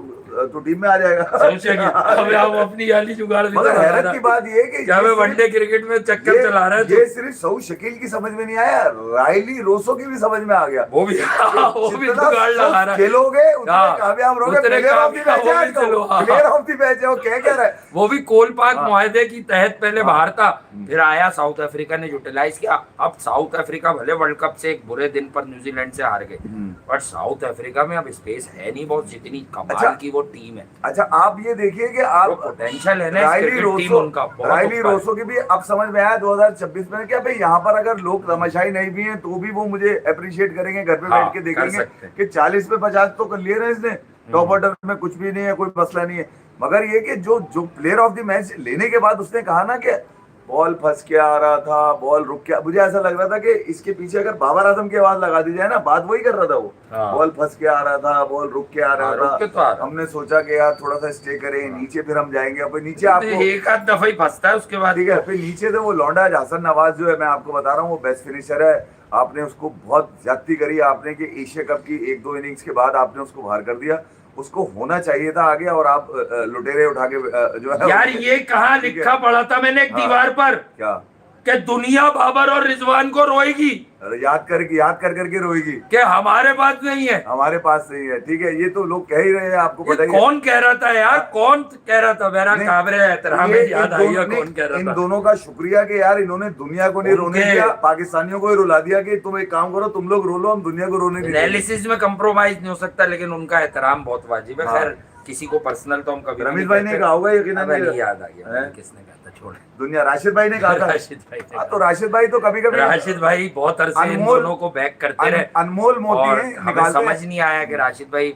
तू टीम में आ जाएगा। सोचेंगे अब हम अपनी गाली जुगाड़ भी मगर तो हैरत लगा की रहा। बात ये है कि क्या ये मैं सिर्फ- वनडे क्रिकेट में चक्कर चला रहा है ये सिर्फ सऊद शकील की समझ में नहीं आया, रायली रोसो की भी समझ में आ गया। वो भी जितना जुगाड़ लगा रहा है। खेलोगे उतने हाँ, कामयाब रहोगे। उतने प्लेयर ऑफ द कामयाब मैच है होगे, चलो, हाँ। प्लेयर ऑफ द मैच है, वो कह क्या रहा है। वो भी कोल पाक हाँ। मुआहदे की तहत पहले बाहर था, फिर आया साउथ अफ्रीका ने यूटिलाइज किया। अब साउथ अफ्रीका भले वर्ल्ड कप से एक बुरे दिन पर न्यूजीलैंड से हार गए, बट साउथ अफ्रीका में अब स्पेस है नहीं बहुत, जितनी कमाल अच्छा। की वो टीम है। अच्छा आप ये देखिए कि आप पोटेंशियल है ना रायली क्रिकेट टीम रोसो, उनका बहुत रायली ऊपर है। रोसो की भी अब समझ में आया 2026 में, क्या भाई यहाँ पर अगर लोग तमाशाई नहीं भी हैं तो भी वो मुझे अप्रिशिएट करेंगे, घर पे हाँ, बैठ के कर देखेंगे सकते हैं। कि 40 पे 50 तो कर लिए ना इसने, टॉप ऑर्डर में कुछ भी नहीं है, कोई मसला नहीं है। मगर ये कि जो प्लेयर ऑफ द मैच लेने के बाद उसने कहा ना कि बॉल फंस के आ रहा था, बॉल रुक के, मुझे ऐसा लग रहा था कि इसके पीछे अगर बाबर आजम की आवाज लगा दी जाए ना, बात वही कर रहा था वो। हाँ। बॉल फंस के आ रहा था, बॉल रुक के आ रहा हाँ, रुक के तो आ था। रहा। हमने सोचा कि यार थोड़ा सा स्टे करें, नीचे फिर हम जाएंगे। अब नीचे आपको एक आध दफा ही फंसता है उसके बाद। ठीक है, फिर नीचे से वो लौंडा हसन नवाज जो है, मैं आपको बता रहा हूँ वो बेस्ट फिनिशर है। आपने उसको बहुत ज्यादती करी आपने कि एशिया कप की 1-2 इनिंग्स के बाद आपने उसको बाहर कर दिया। उसको होना चाहिए था आगे, और आप लुटेरे उठा के जो है यार ये कहाँ ठीक है। लिखा पड़ा था मैंने एक हाँ। दीवार पर क्या कि दुनिया बाबर और रिजवान को रोएगी याद कर करके रोएगी कि हमारे पास नहीं है। हमारे पास नहीं है। ठीक है, ये तो लोग कह ही रहे हैं, आपको ये पता ही है। कौन कह रहा था यार, कौन कह रहा था? मेरा नहीं, काबरे एहतराम ये याद इन आई है दोनों- कौन कह रहा इन था। दोनों का शुक्रिया कि यार इन्होंने दुनिया को नहीं रोने उनके- दिया, पाकिस्तानियों को ही रुला दिया कि तुम एक काम करो, तुम लोग रो लो, हम दुनिया को रोने नहीं देंगे। एनालिसिस में कंप्रोमाइज नहीं हो सकता, लेकिन उनका एहतराम बहुत वाजिब है। हाँ। खैर किसी को पर्सनल तो हम कभी रमीज नहीं भाई ने कहते। कहा होगा यकीनन, अबे नहीं याद आ गया हैं? किसने कहा था, छोड़। दुनिया राशिद भाई ने कहा था। राशिद भाई ने हाँ, तो राशिद भाई तो कभी कभी राशिद भाई बहुत अरसे इन अनमोल- दोनों को बैक करते रहे, अनमोल मोती और हैं, हमें निकालते समझ हैं। नहीं आया कि राशिद भाई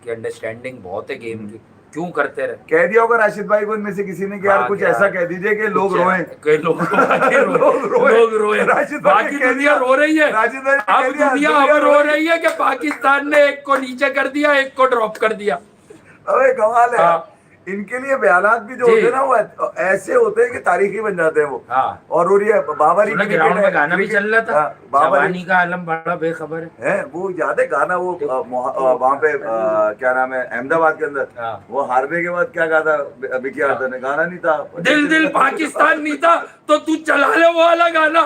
की अंडरस्टैंडिंग बहुत है गेम की, क्यों करते रहे। कह दिया होगा राशिद भाई को इनमें से किसी ने कि यार हाँ, कुछ यार, ऐसा कह दीजिए कि लोग कुछ रोएं। कि लोग बाकी रोएं, लोग रोएं। लोग रोएं। राशिद भाई बाकी ने कह दुनिया दिया। रो रही है। राशिद भाई ने अब कह दिया, दुनिया दुनिया अब रो रो रही रही है कि पाकिस्तान ने एक को नीचे कर दिया, एक को ड्रॉप कर दिया। अबे कमाल है। हाँ। इनके लिए बयानात भी जो जी। होते हैं ना वो ऐसे होते हैं कि तारीखी बन जाते हैं वो। हाँ। और ये बाबरी सुना क्रिकेट ग्राउंड है, में गाना भी क्रिकेट- चल रहा था, हाँ, बाबरी जवानी का आलम बड़ा बेखबर है। है, वो याद है गाना वो वहाँ पे क्या नाम है अहमदाबाद के अंदर, हाँ। वो हारने के बाद क्या गा था विकी आर्दर ने, गाना नहीं था दिल दिल पाकिस्तान नहीं था तो तू चला ले वो वाला गाना,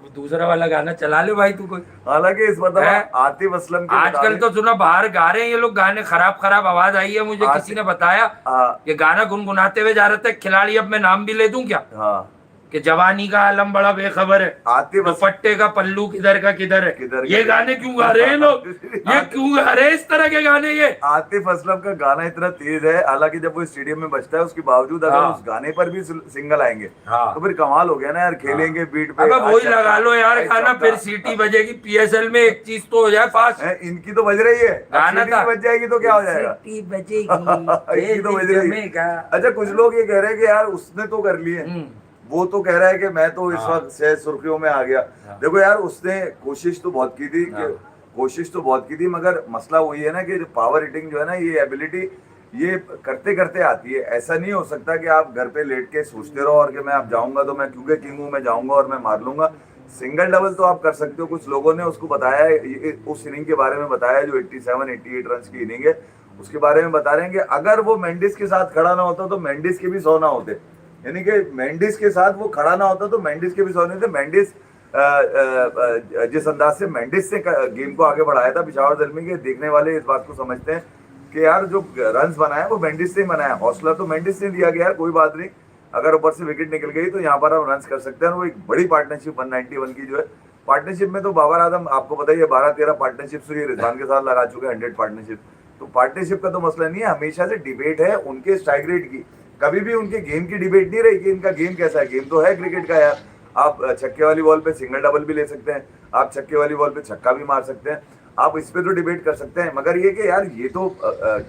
वो दूसरा वाला गाना चला ले भाई तू कोई। हालांकि इस मतलब है? आतिफ असलम के आजकल मुताबिक- तो सुना बाहर गा रहे हैं ये लोग गाने, खराब खराब आवाज आई है मुझे, आज- किसी ने बताया हाँ ये गाना गुनगुनाते हुए जा रहे थे खिलाड़ी, अब मैं नाम भी ले दूं क्या? हाँ कि जवानी का आलम बड़ा बेखबर है, आतिफ दुपट्टे का पल्लू किधर का किधर है, किधर ये का- गाने क्यों गा रहे हैं लोग, ये क्यों गा रहे हैं इस तरह के गाने ये? आतिफ असलम का गाना इतना तेज है, हालांकि जब वो स्टेडियम में बजता है उसके बावजूद अगर हाँ। उस गाने पर भी सिंगल आएंगे हाँ। तो फिर कमाल हो गया ना यार, खेलेंगे बीट पे। अब वही अच्छा, लगा लो यार अच्छा, गाना, फिर सीटी बजेगी पीएसएल में, एक चीज तो हो जाए फास्ट। इनकी तो बज रही है, गाना सीटी था। बज जाएगी तो क्या हो जाएगा। सीटी इनकी बजेगी तो बज रही है। अच्छा, कुछ लोग ये कह रहे हैं कि यार उसने तो कर लिए, वो तो कह रहा है कि मैं तो इस वक्त से सुर्खियों में आ गया। देखो यार, उसने कोशिश तो बहुत की थी मगर मसला वही है ना कि जो पावर हिटिंग जो है ना, ये एबिलिटी ये करते करते आती है। ऐसा नहीं हो सकता कि आप घर पे लेट के सोचते रहो और कि मैं अब जाऊंगा तो मैं क्योंकि किंग हूं मैं जाऊंगा और मैं मार लूंगा। सिंगल डबल तो आप कर सकते हो। कुछ लोगों ने उसको बताया है, उस इनिंग के बारे में बताया जो 87-88 रन की इनिंग है उसके बारे में बता रहे हैं कि अगर वो मेंडिस के साथ खड़ा ना होता तो मेंडिस के भी 100 ना होते। यानी कि मेंडिस के साथ वो खड़ा ना होता तो मेंडिस के भी 100 नहीं थे। मेंडिस जिस अंदाज से मेंडिस ने गेम को आगे बढ़ाया था, पिशावर ज़ल्मी के देखने वाले इस बात को समझते हैं कि यार जो रन्स बनाया वो मेंडिस ने ही बनाया। हौसला तो मेंडिस ने दिया गया, कोई बात नहीं, अगर ऊपर से विकेट निकल गई तो यहाँ पर हम रन्स कर सकते हैं। वो एक बड़ी पार्टनरशिप 191 की जो है पार्टनरशिप में तो बाबर आजम आपको पता ही है 12-13 पार्टनरशिप तो ये रिजवान के साथ लगा चुके हैं 100 पार्टनरशिप। तो पार्टनरशिप का तो मसला नहीं है, हमेशा से डिबेट है उनके स्ट्राइक रेट की, कभी भी उनके गेम की डिबेट नहीं रही कि इनका गेम कैसा है। गेम तो है क्रिकेट का यार, आप छक्के वाली बॉल पे सिंगल डबल भी ले सकते हैं, आप छक्के वाली बॉल पे छक्का भी मार सकते हैं, आप इस पे तो डिबेट कर सकते हैं। मगर ये कि यार ये तो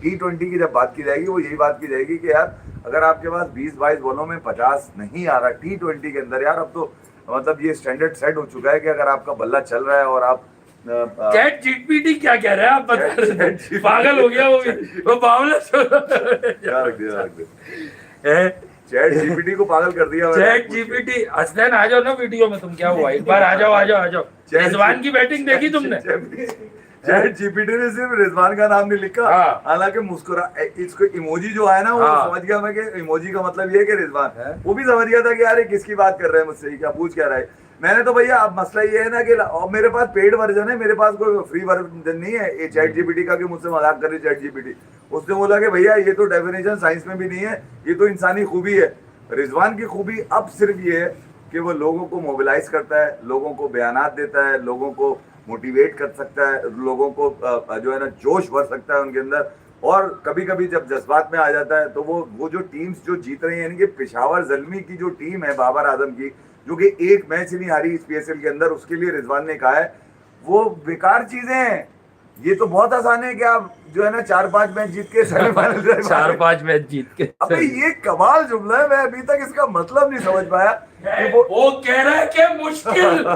T20 की जब बात की जाएगी वो यही बात की जाएगी कि यार अगर आपके पास 20-22 बॉलों में 50 नहीं आ रहा T20 के अंदर, यार अब तो मतलब ये स्टैंडर्ड सेट हो चुका है कि अगर आपका बल्ला चल रहा है और आप चैट जीपीटी क्या कह रहा है आप बता रहे थे? पागल हो गया वो भी, वो बावला चैट जीपीटी को पागल कर दिया। चैट जीपीटी हसनैन आ जाओ ना वीडियो में, तुम क्या हुआ एक बार आ जाओ। रिजवान की बैटिंग देखी तुमने? चैट जीपीटी ने सिर्फ रिजवान का नाम नहीं लिखा, हाँ। हालांकि मुस्कुरा इसको इमोजी जो है ना वो हाँ। समझ गया मैं कि इमोजी का मतलब ये है कि रिजवान, वो भी समझ गया था कि यार ये किसकी बात कर रहे हैं मुझसे, क्या पूछ क्या रहा है। मैंने तो भैया अब मसला ये है ना कि मेरे पास पेड वर्जन है, मेरे पास कोई फ्री वर्जन नहीं है ये चैट जीपीटी का कि मुझसे मजाक कर रही चैट जीपीटी। उसने बोला कि भैया ये तो डेफिनेशन साइंस में भी नहीं है, ये तो इंसानी खूबी है। रिजवान की खूबी अब सिर्फ ये है कि वो लोगों को मोबिलाइज करता है, लोगों को बयानात देता है, लोगों को मोटिवेट कर सकता है, लोगों को जो है ना जोश भर सकता है उनके अंदर। और कभी कभी जब जज्बात में आ जाता है तो वो जो टीम्स जो जीत रही है, यानी कि पिशावर ज़ल्मी की जो टीम है बाबर आजम की, जो कि एक मैच नहीं हारी इस PSL के अंदर, उसके लिए रिजवान ने कहा है वो बेकार चीजें हैं। ये तो बहुत आसान है कि आप जो है ना 4-5 मैच जीत के सेमीफाइनल 4-5 मैच जीत के। अबे ये कमाल जुमला है, मैं अभी तक इसका मतलब नहीं समझ पाया कि वो कह रहा है कि मुश्किल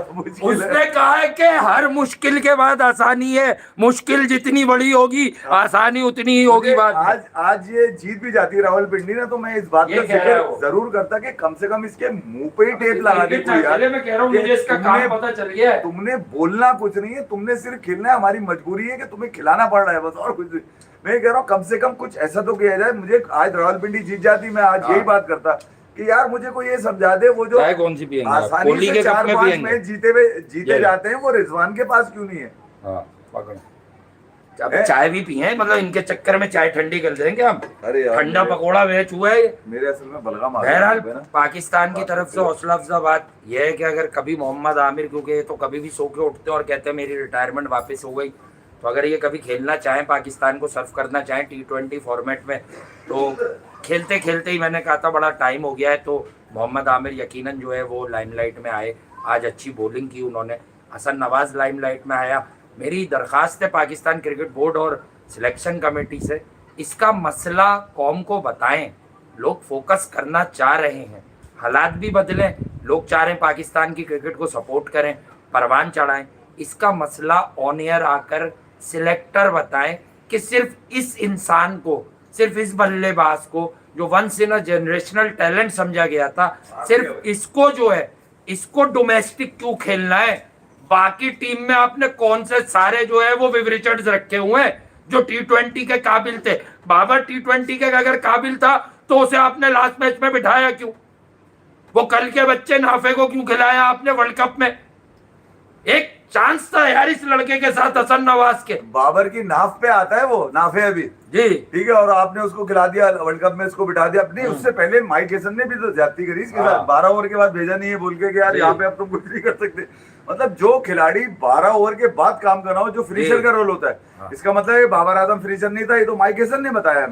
उसने कहा है कि हर मुश्किल के बाद आसानी है, मुश्किल जितनी बड़ी होगी आसानी उतनी ही होगी। बात आज ये जीत भी जाती है रावलपिंडी ना, तो मैं इस बात का जिक्र जरूर करता कि कम से कम इसके मुंह पे ही टेप लगा दी कोई यार। मैं कह रहा हूं मुझे इसका काम पता चल गया है। तुमने बोलना कुछ नहीं है, तुमने सिर्फ खेलना है, हमारी मजबूरी है कि तुम्हें खिलाना पड़ रहा है बस, और कुछ नहीं। मैं कह रहा हूँ कम से कम कुछ ऐसा तो किया जाए। मुझे आज रावलपिंडी जीत जाती, मैं आज यही बात करता कि यार मुझे कोई ये समझा दे वो जो कौन सी पिएंगे आसानी से 4-5 मैच जीते जाते हैं वो रिजवान के पास क्यों नहीं है। अब चाय भी पिए, मतलब इनके चक्कर में चाय ठंडी कर देंगे हम। अरे यार ठंडा पकोड़ा वेच हुआ है मेरे असल में बलगम आ गया। बहरहाल पाकिस्तान की तरफ से हौसला अफजा बात यह है कि अगर कभी मोहम्मद आमिर, क्योंकि ये तो कभी भी सो के उठते हैं और कहते हैं मेरी रिटायरमेंट वापस हो गई, तो अगर ये कभी खेलना चाहें, पाकिस्तान को सर्व करना चाहें T20 फॉर्मेट में, तो खेलते खेलते ही मैंने कहा था बड़ा टाइम हो गया है, तो मोहम्मद आमिर यकीनन जो है वो लाइमलाइट में आए। आज अच्छी बॉलिंग की उन्होंने, हसन नवाज लाइमलाइट में आया। मेरी दरख्वास्त है पाकिस्तान क्रिकेट बोर्ड और सिलेक्शन कमेटी से, इसका मसला कौम को बताएं। लोग फोकस करना चाह रहे हैं, हालात भी बदलें, लोग चाह रहे हैं पाकिस्तान की क्रिकेट को सपोर्ट करें, परवान चढ़ाएं। इसका मसला ऑन एयर आकर सिलेक्टर बताएं कि सिर्फ इस इंसान को, सिर्फ इस बल्लेबाज को जो once in a generational talent समझा गया था, सिर्फ इसको जो है इसको डोमेस्टिक क्यों खेलना है। बाकी टीम में आपने कौन से सारे जो है वो विव रिचर्ड्स रखे हुए हैं जो T20 के काबिल थे। बाबर T20 के अगर काबिल था तो उसे आपने लास्ट मैच में बिठाया क्यों? वो कल के बच्चे नाफे को क्यों खिलाया आपने वर्ल्ड कप में? एक चांस था यार इस लड़के के साथ हसन नवाज के। बाबर की नाफ पे आता है, वो नाफ है अभी, जी ठीक है, और आपने उसको खिला दिया वर्ल्ड कप में, इसको बिठा दिया अपने। उससे पहले माइक हेसन ने भी तो ज्यादती करी इसके साथ, 12 ओवर के बाद भेजा नहीं है बोल के कि यार यहाँ पे अब तुम कुछ नहीं कर सकते। मतलब जो खिलाड़ी 12 ओवर के बाद काम करना हो, जो फिनिशर का रोल होता है, इसका मतलब है बाबर आजम फिनिशर नहीं था, ये तो माइक हेसन ने बताया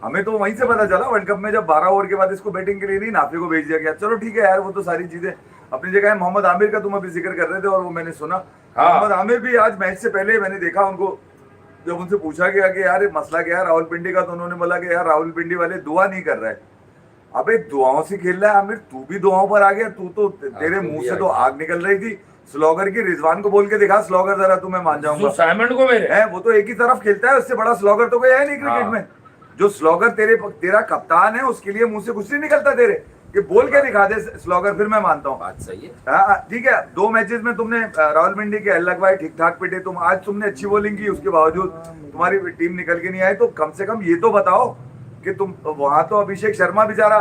हमें तो वहीं से पता चला वर्ल्ड कप में, जब 12 ओवर के बाद इसको बैटिंग के लिए नहीं नाफे को भेज दिया गया। चलो ठीक है यार, वो तो सारी चीजें अपनी जगह है। मोहम्मद आमिर का तुम अभी जिक्र कर रहे थे और वो मैंने सुना, मोहम्मद आमिर भी आज मैच से पहले मैंने देखा उनको, जब उनसे पूछा गया कि यार ये मसला क्या है रावलपिंडी का, तो उन्होंने बोला कि यार रावलपिंडी वाले दुआ नहीं कर रहे। अबे दुआओं से खेल रहा है आमिर, तू भी दुआओं पर आ गया, तू तो तेरे मुंह से तो आग निकल रही थी स्लॉगर की। रिजवान को बोल के दिखा स्लॉगर जरा, तुम्हें मान जाऊंगा। साइमंड को मेरे है वो तो एक ही तरफ खेलता है, उससे बड़ा स्लॉगर तो कोई है नहीं क्रिकेट में। जो स्लॉगर तेरा कप्तान है, उसके लिए मुंह से कुछ नहीं निकलता तेरे, कि बोल के दिखा दे स्लॉगर, फिर मैं मानता हूँ। बात सही है। ठीक है, 2 मैचेस में तुमने रावलपिंडी के लगवाए, ठीक ठाक पिटे तुम। आज तुमने अच्छी बॉलिंग की, उसके बावजूद तुम्हारी टीम निकल के नहीं आई। तो कम से कम ये तो बताओ कि तुम वहां तो अभिषेक शर्मा बेचारा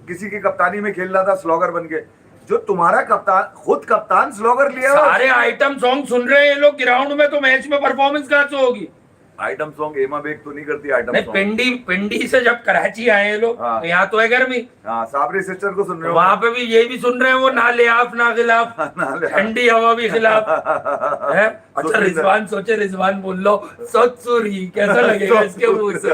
किसी की कप्तानी में खेल रहा था स्लॉगर बन के, जो तुम्हारा कप्तान खुद कप्तान स्लॉगर लिया। सारे आइटम सॉन्ग सुन रहे हैं ये लोग ग्राउंड में, तो मैच में परफॉर्मेंस कहाँ से होगी? आइटम सॉन्ग एमा बेग तो नहीं करती आइटम नहीं, सॉन्ग। पिंडी से जब कराची आए हैं लोग, तो यहाँ तो है गर्मी। साबरी सिस्टर को सुन रहे हो, वहां पे भी ये भी सुन रहे हैं वो, ना लिहाफ ना खिलाफ, ठंडी हवा भी खिलाफ है। अच्छा रिजवान सोचे, रिजवान बोल लो सत्सुरी, कैसा लगेगा इसके मुंह से?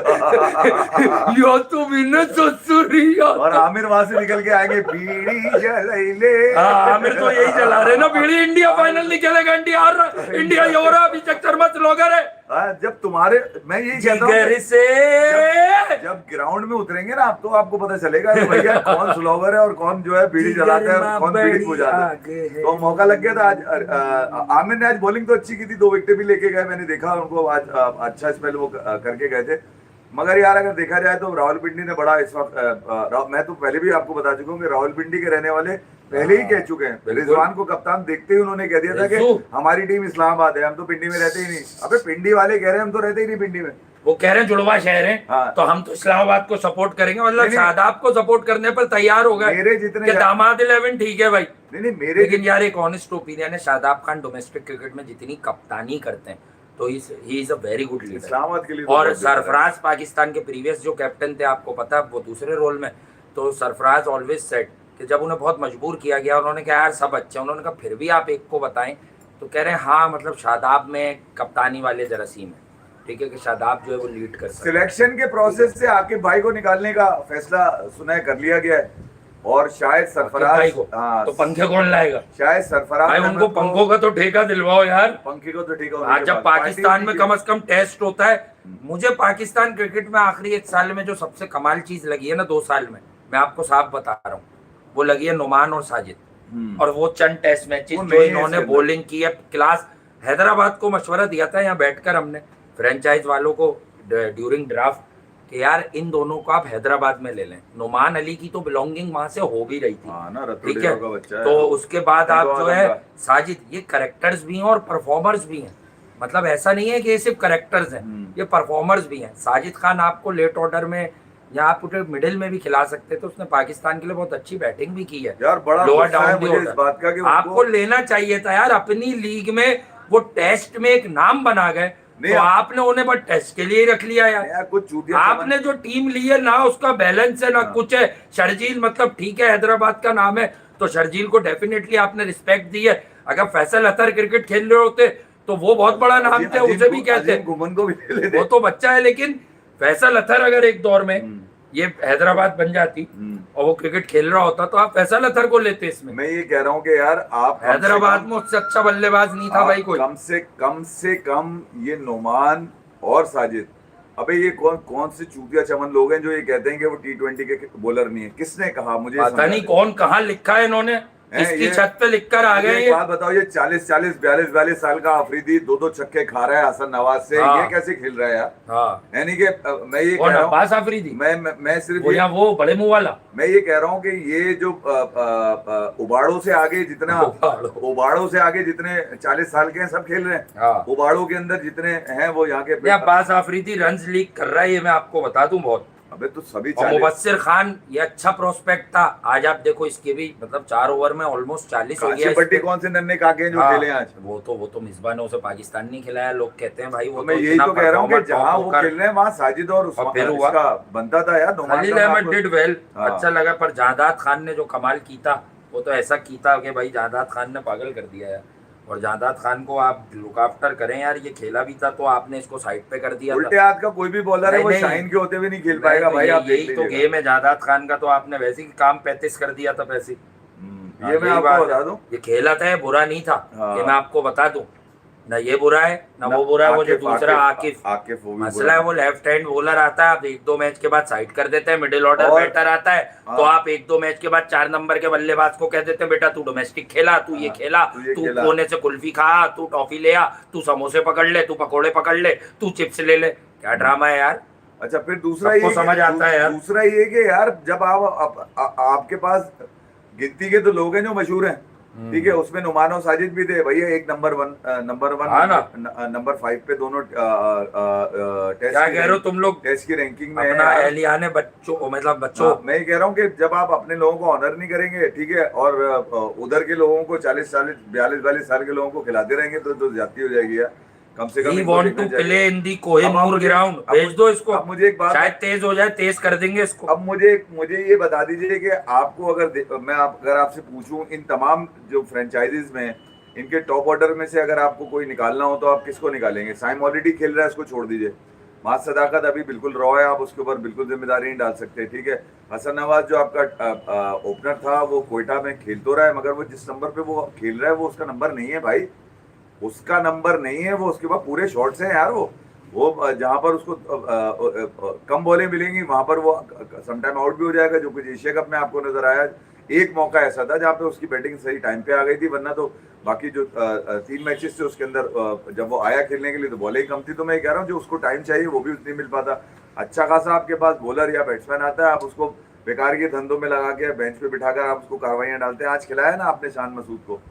यो तो बिना सत्सुरी। और आमिर वहां से निकल के आएंगे बीड़ी जलाइले। आमिर तो यही चला रहे ना, बीड़ी। इंडिया फाइनल नहीं खेलेगा, इंडिया ये हो रहा, अभिषेक शर्मा स्लोगर है। जब तुम्हारे, मैं यही कहता हूँ से जब ग्राउंड में उतरेंगे ना आप, तो आपको पता चलेगा कि भैया कौन स्लोवर है और कौन जो है बीड़ी जलाता है और कौन बीड़ी को जाता है। तो मौका लग गया था आज। आमिर ने आज बॉलिंग तो अच्छी की थी, 2 विकेट भी लेके गए, मैंने देखा उनको आज अच्छा स्पेल वो करके गए थे। मगर यार अगर देखा जाए तो रावलपिंडी ने बड़ा इस वक्त, मैं तो पहले भी आपको बता चुका हूँ कि रावलपिंडी के रहने वाले पहले ही कह चुके हैं, रिजवान को कप्तान देखते ही उन्होंने कह दिया था कि हमारी टीम इस्लामाबाद है, हम तो पिंडी में रहते ही नहीं। अबे पिंडी वाले कह रहे हैं हम तो रहते ही नहीं पिंडी में, वो कह रहे हैं जुड़वा शहर है। हाँ। तो हम तो इस्लामाबाद को सपोर्ट करेंगे, मतलब शादाब को सपोर्ट करने पर तैयार हो गए। मेरे जितने दामाद 11 ठीक है भाई, नहीं मेरे, लेकिन यार एक ऑनेस्ट ओपिनियन है, शादाब खान डोमेस्टिक क्रिकेट में जितनी कप्तानी करते हैं तो he is a very good leader Islamabad के लिए। और सरफराज पाकिस्तान के प्रीवियस जो कैप्टन थे, आपको पता है, वो दूसरे रोल में, तो सरफराज ऑलवेज सेट कि जब उन्हें बहुत मजबूर किया गया, उन्होंने कहा यार सब अच्छे, उन्होंने कहा फिर भी आप एक को बताएं, तो कह रहे हैं हाँ मतलब शादाब में कप्तानी वाले जरासीम है, ठीक है, कि शादाब जो है वो लीड कर सकते। सिलेक्शन के प्रोसेस से आकिब भाई को निकालने का फैसला सुना कर लिया गया है, और शायद सरफराज को, तो पंखे कौन लाएगा? शायद सरफराज भाई उनको पंखों का तो ठेका दिलवाओ यार, पंखे को तो ठेका। आज जब पाकिस्तान में कम से कम टेस्ट होता है, मुझे पाकिस्तान क्रिकेट में आखिरी 1 साल में जो सबसे कमाल चीज लगी है ना, 2 साल में, मैं आपको साफ बता रहा हूँ, वो लगी है नुमान और साजिद। और वो चंद टेस्ट मैचेस जो इन्होंने बॉलिंग की है क्लास। हैदराबाद को मशवरा दिया था यहाँ बैठकर हमने, फ्रेंचाइज वालों को ड्यूरिंग ड्राफ्ट, कि यार इन दोनों को आप हैदराबाद में ले लें। नुमान अली की तो बिलोंगिंग वहां से हो भी रही थी, ठीक है, तो उसके बाद आप जो है साजिद, ये करेक्टर्स भी हैं और परफॉर्मर्स भी हैं, मतलब ऐसा नहीं है कि ये सिर्फ करेक्टर्स हैं, ये परफॉर्मर्स भी हैं। साजिद खान आपको लेट ऑर्डर में या आप मिडिल में भी खिला सकते थे, उसने पाकिस्तान के लिए बहुत अच्छी बैटिंग भी की है यार, बड़ा लोअर डाउन मुझे इस बात का कि आपको लेना चाहिए था यार, अपनी लीग में वो टेस्ट में एक नाम बना गए, तो आपने उन्हें बस टेस्ट के लिए रख लिया यार। कुछ आपने जो टीम ली है ना, उसका बैलेंस है ना कुछ है। शर्जील मतलब ठीक है हैदराबाद का नाम है, तो शर्जील को डेफिनेटली आपने रिस्पेक्ट दी है। अगर फैसल अतर क्रिकेट खेल रहे होते तो वो बहुत बड़ा नाम थे, उसे भी कहते हैं, वो तो बच्चा है, लेकिन फैसल अतर अगर एक दौर में ये हैदराबाद बन जाती और वो क्रिकेट खेल रहा होता, तो आप फैसल अतर को लेते इसमें। मैं ये कह रहा हूँ कि यार आप हैदराबाद में उससे अच्छा बल्लेबाज नहीं था भाई कोई। कम से कम ये नुमान और साजिद, अबे ये कौन से चूतिया चमन लोग हैं जो ये कहते हैं कि वो T20 के बॉलर नहीं है? किसने कहा? मुझे पता नहीं कौन कहाँ लिखा है इन्होंने, इसकी छत पे लिखकर आ गए। ये बात बताओ, ये 40 42 साल का अफरीदी 2 छक्के खा रहा है हसन नवाज से, ये कैसे खेल रहा है यार? यानी कि मैं ये कह रहा हूँ, अफरीदी मैं सिर्फ वो बड़े मुंह वाला, मैं ये कह रहा हूँ कि ये जो उबाड़ों से आगे जितने 40 साल के हैं सब खेल रहे हैं। उबाड़ों के अंदर जितने हैं वो यहाँ के अब्बास अफरीदी रन्स लीक कर रहा है, ये मैं आपको बता दूं बहुत। अबे तो सभी और 40 मुबस्सिर खान ये अच्छा प्रोस्पेक्ट था, आज आप देखो इसके भी मतलब 4 ओवर में ऑलमोस्ट 40 हो गया काशी इस पट्टी पे। कौन से नन्हे काके हैं जो हाँ, खेले आज? वो तो मिसबा ने उसे पाकिस्तान नहीं खिलाया, लोग कहते हैं भाई वो तो मैं तो यही इतना तो कह रहा हूँ कि परफॉर्मर जहाँ टॉप वो होकर। खेल रहे हैं वहाँ साजिद और और फिर हुआ इसका बनता था यार, नुमान खलील का मैं अहमद आपको। डिड वेल, हाँ। अच्छा लगा। पर जादाद खान ने जो कमाल की था वो तो ऐसा की था कि भाई जादाद खान ने पागल कर दिया यार। और जादाद खान को आप लुक आफ्टर करें यार, ये खेला भी था तो आपने इसको साइड पे कर दिया उल्टे था। हाथ का कोई भी बॉलर है वो नहीं, शाइन के होते हुए नहीं खेल नहीं पाएगा तो भाई, आप देख यही तो लीजिएगा। गेम है जादाद खान का, तो आपने वैसे ही काम 35 कर दिया था वैसे ही। हाँ, ये मैं यही आपको बात बता है। दूं। ये खेला था, ये बुरा नहीं था, हाँ। ये मैं आपको बता दूं। ना ये बुरा है ना वो बुरा है, वो जो दूसरा आकिफ। आकिफ वो भी मसला बुरा है वो लेफ्ट हैंड बॉलर आता है, आप 1-2 मैच के बाद साइड कर देते हैं। मिडिल ऑर्डर और- बैटर आता है तो हाँ। आप 1-2 मैच के बाद 4 नंबर के बल्लेबाज को कह देते हैं बेटा तू डोमेस्टिक खेला, तू ये हाँ, खेला, तू ये तू खेला। कोने से कुल्फी खा, तू टॉफी ले आ, तू समोसे पकड़ ले, तू पकोड़े पकड़ ले, तू चिप्स ले ले। क्या ड्रामा है यार। अच्छा फिर दूसरा सबको ये समझ आता है यार। दूसरा ये कि यार जब आपके पास गिनती के तो लोग हैं जो मशहूर हैं, ठीक है, उसमें नुमान और साजिद भी थे भैया, एक नंबर वन हाँ ना। नंबर 5 पे दोनों टेस्ट क्या कह रहे हो तुम लोग टेस्ट की रैंकिंग में है अपना यार। एहलियाने बच्चों मतलब बच्चों। हाँ, मैं ये कह रहा हूँ कि जब आप अपने लोगों को ऑनर नहीं करेंगे, ठीक है, और उधर के लोगों को 40 42 साल के लोगों को खिलाते रहेंगे तो ज्यादती हो जाएगी यार। कम से कम He इनको want देखना to चाहिए। play in the कोहिनूर मुझे- ग्राउंड, अब भेज मुझे- दो इसको, अब मुझे एक बात- शायद तेज हो जाए, तेज कर देंगे इसको। अब मुझे ये बता दीजिए कि आपको अगर आपसे पूछूं इन तमाम जो फ्रेंचाइजीज में इनके टॉप ऑर्डर में से अगर आपको कोई निकालना हो तो आप किसको निकालेंगे? साइम ऑलरेडी खेल रहा है, उसको छोड़ दीजिए। माज सदाकत अभी बिल्कुल रॉ है, आप उसके ऊपर बिल्कुल जिम्मेदारी नहीं डाल सकते, ठीक है। हसन नवाज जो आपका ओपनर था वो कोयटा में खेल तो रहा है, मगर वो जिस नंबर पे वो खेल रहा है वो उसका नंबर नहीं है भाई, उसका नंबर नहीं है वो। उसके बाद पूरे शॉट्स हैं यार, वो जहां पर उसको कम बॉलें मिलेंगी वहां पर वो समटाइम आउट भी हो जाएगा, जो कुछ एशिया कप में आपको नजर आया। एक मौका ऐसा था जहां पे उसकी बैटिंग सही टाइम पे आ गई थी, वरना तो बाकी जो 3 मैचेस थे उसके अंदर जब वो आया खेलने के लिए तो बॉलें ही कम थी। तो मैं कह रहा हूँ जो उसको टाइम चाहिए वो भी उतनी मिल पाता। अच्छा खासा आपके पास बॉलर या बैट्समैन आता है, आप उसको बेकार के धंधों में लगा के बेंच पे बिठाकर आप उसको कार्रवाइयां डालते हैं। आज खिलाया ना आपने शान मसूद को,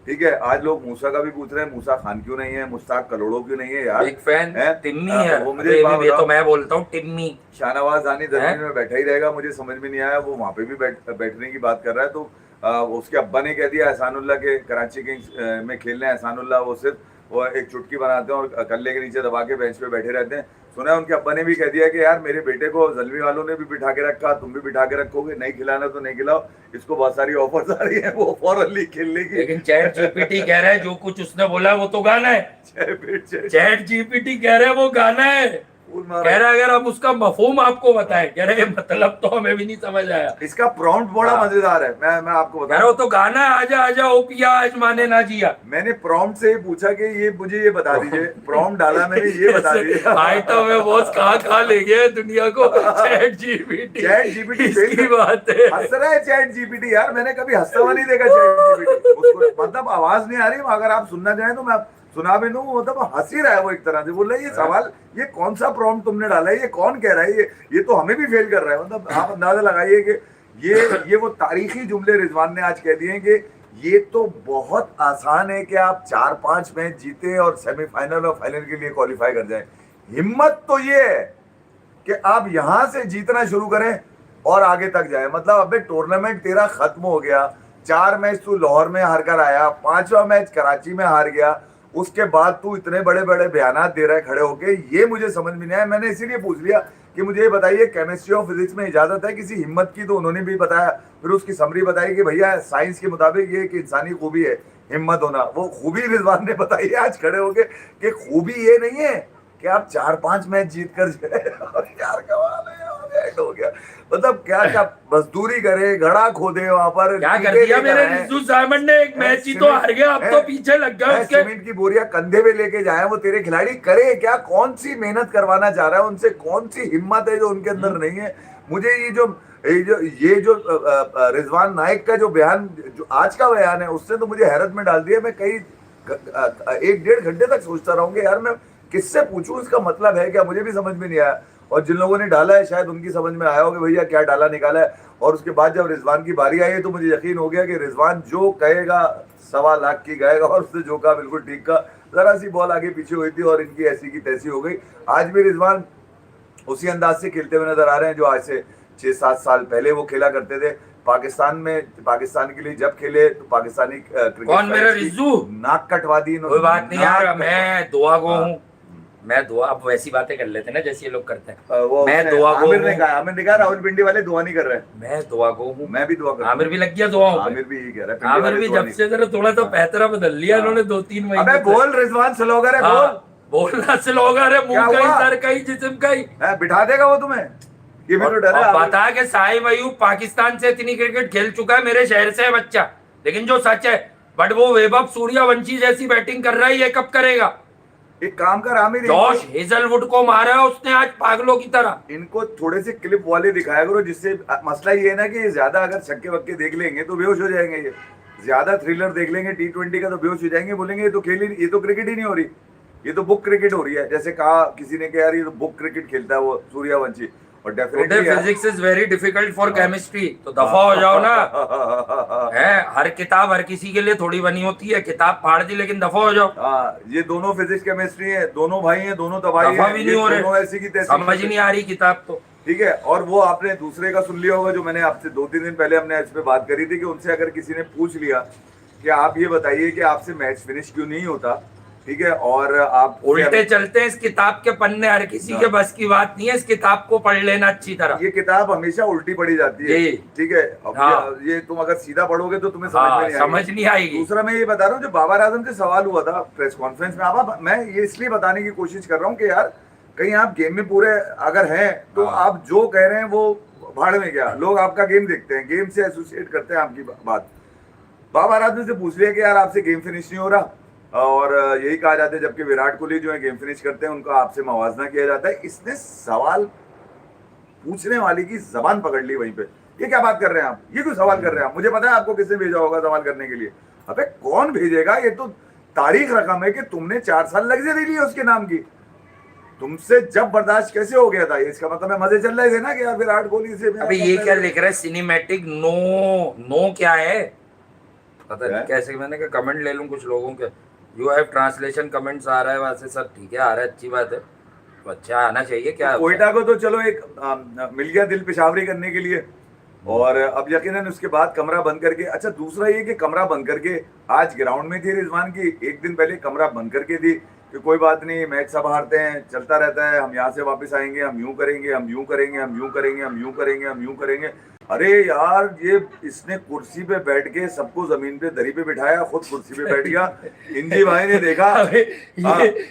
ठीक है। आज लोग मूसा का भी पूछ रहे हैं, मूसा खान क्यों नहीं है, मुश्ताक करोड़ों क्यों नहीं है यार। एक फैन हैं? टिम्मी है, वो मुझे एक बात ये तो बताओ, मैं बोलता हूँ टिम्मी। शाहनवाज आनी जमीन में बैठा ही रहेगा, मुझे समझ में नहीं आया वो वहां पे भी बैठने की बात कर रहा है। तो उसके अब्बा ने कह दिया एहसानुल्लाह के कराची किंग्स में खेलने, एहसानुल्लाह वो सिर्फ वो एक चुटकी बनाते हैं और कल्ले के नीचे दबा के बेंच पे बैठे रहते हैं। सुना है उनके अब्बा ने भी कह दिया कि यार मेरे बेटे को जलवी वालों ने भी बिठा के रखा, तुम भी बिठा के रखोगे, नहीं खिलाना तो नहीं खिलाओ, इसको बहुत सारी ऑफर्स आ रही है वो फॉरन लीग खेलने की। लेकिन चैट जीपीटी कह रहा है जो कुछ उसने बोला वो तो गाना है। चैट जीपीटी कह रहा है वो गाना है, कह रहा है अगर हम उसका मफहूम आपको बताएं, कह रहे मतलब तो हमें भी नहीं समझ आया। इसका प्रॉम्प्ट बड़ा हाँ। मजेदार है, मैं आपको कह बता रहा हो तो गाना है, आजा आजा ओ पिया आज माने ना जिया। मैंने प्रॉम्प्ट से ही पूछा कि ये मुझे ये बता दीजिए, प्रॉम्प्ट डाला मैंने, ये बता दीजिए। आइटम में बॉस कहाँ ले गए दुनिया को। चैट जीपीटी इसकी बात है। हंस रहा है चैट जीपीटी यार, मैंने कभी हंसता हुआ नहीं देखा चैट जीपीटी। उसको मतलब आवाज नहीं आ रही, अगर आप सुनना चाहें तो मैं सुना भी दूं, मतलब हंस ही रहा है वो एक तरह से। बोल रहा है ये सवाल, ये कौन सा प्रॉम्प्ट तुमने डाला है, ये कौन कह रहा है, ये तो हमें भी फेल कर रहा है। मतलब आप अंदाजा लगाइए कि ये वो तारीखी जुमले रिजवान ने आज कह दिए कि ये तो बहुत आसान है कि आप 4-5 मैच जीते और सेमीफाइनल और फाइनल के लिए क्वालिफाई कर जाएं। हिम्मत तो ये है कि आप यहां से जीतना शुरू करें और आगे तक जाए। मतलब अबे टूर्नामेंट तेरा खत्म हो गया, 4 मैच तू लाहौर में हार कर आया, 5वां मैच कराची में हार गया, उसके बाद तू इतने बड़े बड़े बयानात दे रहा है खड़े होके, ये मुझे समझ में नहीं आया। मैंने इसीलिए पूछ लिया कि मुझे ये बताइए केमिस्ट्री और फिजिक्स में इजाजत है किसी हिम्मत की, तो उन्होंने भी बताया। फिर उसकी समरी बताई कि भैया साइंस के मुताबिक ये कि इंसानी खूबी है हिम्मत होना। वो खूबी रिजवान ने बताई है आज खड़े होके कि खूबी ये नहीं है कि आप 4-5 मैच जीत कर जाए। यार कमाल है यार, हो गया। मतलब क्या क्या मजदूरी करे, घड़ा खोदे वहां पर, क्या कर दिया मेरे रिजू साइमन ने, एक मैच ही तो हार गया, अब तो पीछे लग गया उसके। सीमेंट की बोरिया कंधे पे लेके जाए वो तेरे खिलाड़ी, करे क्या, कौन सी मेहनत करवाना चाह रहा है उनसे, कौन सी हिम्मत है जो उनके अंदर नहीं है। मुझे ये जो रिजवान नाइक का जो बयान, जो आज का बयान है, उससे तो मुझे हैरत में डाल दिया। मैं कई 1-1.5 घंटे तक सोचता रहूंगा यार मैं किससे पूछूं, इसका मतलब है क्या, मुझे भी समझ में नहीं आया। और जिन लोगों ने डाला है शायद उनकी समझ में आया हो कि भैया क्या डाला निकाला है। और उसके बाद जब रिजवान की बारी आई तो मुझे यकीन हो गया कि रिजवान जो कहेगा 1.25 लाख की गाएगा, और उसने जो कहा बिल्कुल ठीक का। जरा सी बॉल आगे पीछे हुई थी और इनकी ऐसी की तैसी हो गई। आज भी रिजवान उसी अंदाज से खेलते हुए नजर आ रहे हैं जो आज से 6-7 साल पहले वो खेला करते थे। पाकिस्तान में, पाकिस्तान के लिए जब खेले तो पाकिस्तानी क्रिकेट कौन मेरा फैंस की रिज्जू? नाक कटवा दी कोई बात नहीं यार, मैं दुआ गो हाँ। हूँ। मैं दुआ, अब वैसी बातें कर लेते हैं ना जैसे ये लोग करते हैं। वो मैं उसने- दुआ गो आमिर ने हूँ। कहा, आमिर ने कहा रावलपिंडी वाले दुआ नहीं कर रहे हैं। मैं दुआ गो हूँ। मैं भी दुआ कर आमिर भी लग गया दुआओं पे। आमिर भी यही कह रहा है, पिंडी आमिर वाले भी दुआ जब नहीं। से जरा थोड़ा सा पैतरा बदल लिया हाँ। इन्होंने 2-3 महीने अबे से। बोल, रिजवान स्लोगर है, बोल। हाँ, बोलना से लोग आ रहे, क्या मुंह का ही, हुआ? सर का ही, जिस्म का ही। है, बिठा देगा वो तुम्हें। ये भी तो डर है। और बता के साहिब अयूब पाकिस्तान से इतनी क्रिकेट खेल चुका है, मेरे शहर से है बच्चा, लेकिन जो सच है, बट वो वैभव सूर्यवंशी जैसी बैटिंग कर रहा है, ये कब करेगा? एक काम कर आमिर, जॉश हेजलवुड को मारा है उसने आज पागलों की तरह। इनको थोड़े से क्लिप वाले दिखाया करो, जिससे मसला ये है ना कि ज्यादा अगर छक्के वक्के देख लेंगे तो बेहोश हो जाएंगे। ये ज्यादा थ्रिलर देख लेंगे T20 का तो बेहोश हो जाएंगे, बोलेंगे ये तो खेल ही, ये तो क्रिकेट ही नहीं हो रही, ये तो बुक क्रिकेट हो रही है। जैसे कहा किसी ने कि यार ये तो बुक क्रिकेट खेलता है वो सूर्यवंशी, और definitely physics is very difficult for chemistry, तो दफा हो जाओ ना। है, हर किताब हर किसी के लिए थोड़ी बनी होती है, किताब फाड़ दी लेकिन दफा हो जाओ। हाँ, ये दोनों फिजिक्स केमिस्ट्री है, दोनों भाई हैं, दोनों तबाही दफा हैं, भी ये नहीं हो दोनों रहे, ऐसी की तैसी। समझ ही नहीं आ रही किताब तो। ठीक है। और वो आपने दूसरे का सुन लिया होगा जो मैंने आपसे 2-3 दिन पहले हमने इस पे बात करी थी, कि उनसे अगर किसी ने पूछ लिया कि आप ये बताइए कि आपसे मैच फिनिश क्यों नहीं होता, ठीक है, और आप उल्टे चलते हैं इस किताब के पन्ने, हर किसी के बस की बात नहीं है, इस किताब को पढ़ लेना अच्छी तरह। ये किताब हमेशा उल्टी पढ़ी जाती है, जी। ठीक है। अब हाँ। ये तुम अगर सीधा पढ़ोगे तो तुम्हें समझ में नहीं समझ नहीं आएगी। दूसरा मैं ये बता रहा हूँ, जो बाबर आजम से सवाल हुआ था प्रेस कॉन्फ्रेंस में, आप मैं ये इसलिए बताने की कोशिश कर रहा हूँ कि यार कहीं आप गेम में पूरे अगर हैं तो हाँ। आप जो कह रहे हैं वो भाड़ में गया। लोग आपका गेम देखते हैं, गेम से एसोसिएट करते हैं आपकी बात। बाबर आजम से पूछ लिया कि यार आपसे गेम फिनिश नहीं हो रहा, और यही कहा जाता है, जबकि विराट कोहली जो है गेम फिनिश करते हैं, उनका आपसे मवाजना किया जाता है। इसने सवाल पूछने वाले की जबान पकड़ ली वहीं पे। ये क्या बात कर रहे हैं आप, ये क्यों सवाल कर रहे हैं आप? मुझे पता है आपको किसने भेजा होगा सवाल करने के लिए। अबे कौन भेजेगा, ये तो तारीख रकम है कि तुमने 4 साल लग्जरी ली उसके नाम की। तुमसे जब बर्दाश्त कैसे हो गया था, ये इसका मतलब है मजे चल रहे थे ना कि यार विराट कोहली से। अबे ये क्या लिख रहा है, सिनेमैटिक नो, नो क्या है पता नहीं कैसे। मैंने कहा कमेंट ले लूं कुछ लोगों के, यू हैव ट्रांसलेशन कमेंट्स आ रहा है वहां से, सब ठीक है आ रहा है, अच्छी बात है, तो अच्छा आना चाहिए। क्या कोयटा को तो चलो एक मिल गया दिल पेशावरी करने के लिए, और अब यकीनन उसके बाद कमरा बंद करके, अच्छा दूसरा ये कि कमरा बंद करके आज ग्राउंड में थी रिजवान की, एक दिन पहले कमरा बंद करके थी कि कोई बात नहीं, मैच सब हारते हैं, चलता रहता है, हम यहाँ से वापस आएंगे, हम यूं करेंगे, हम यूं करेंगे, हम यूं करेंगे, हम यूं करेंगे, हम यूं करेंगे। अरे यार, ये इसने कुर्सी पे बैठ के सबको जमीन पे दरी पे बिठाया, खुद कुर्सी पे बैठ गया। इंजी भाई ने देखा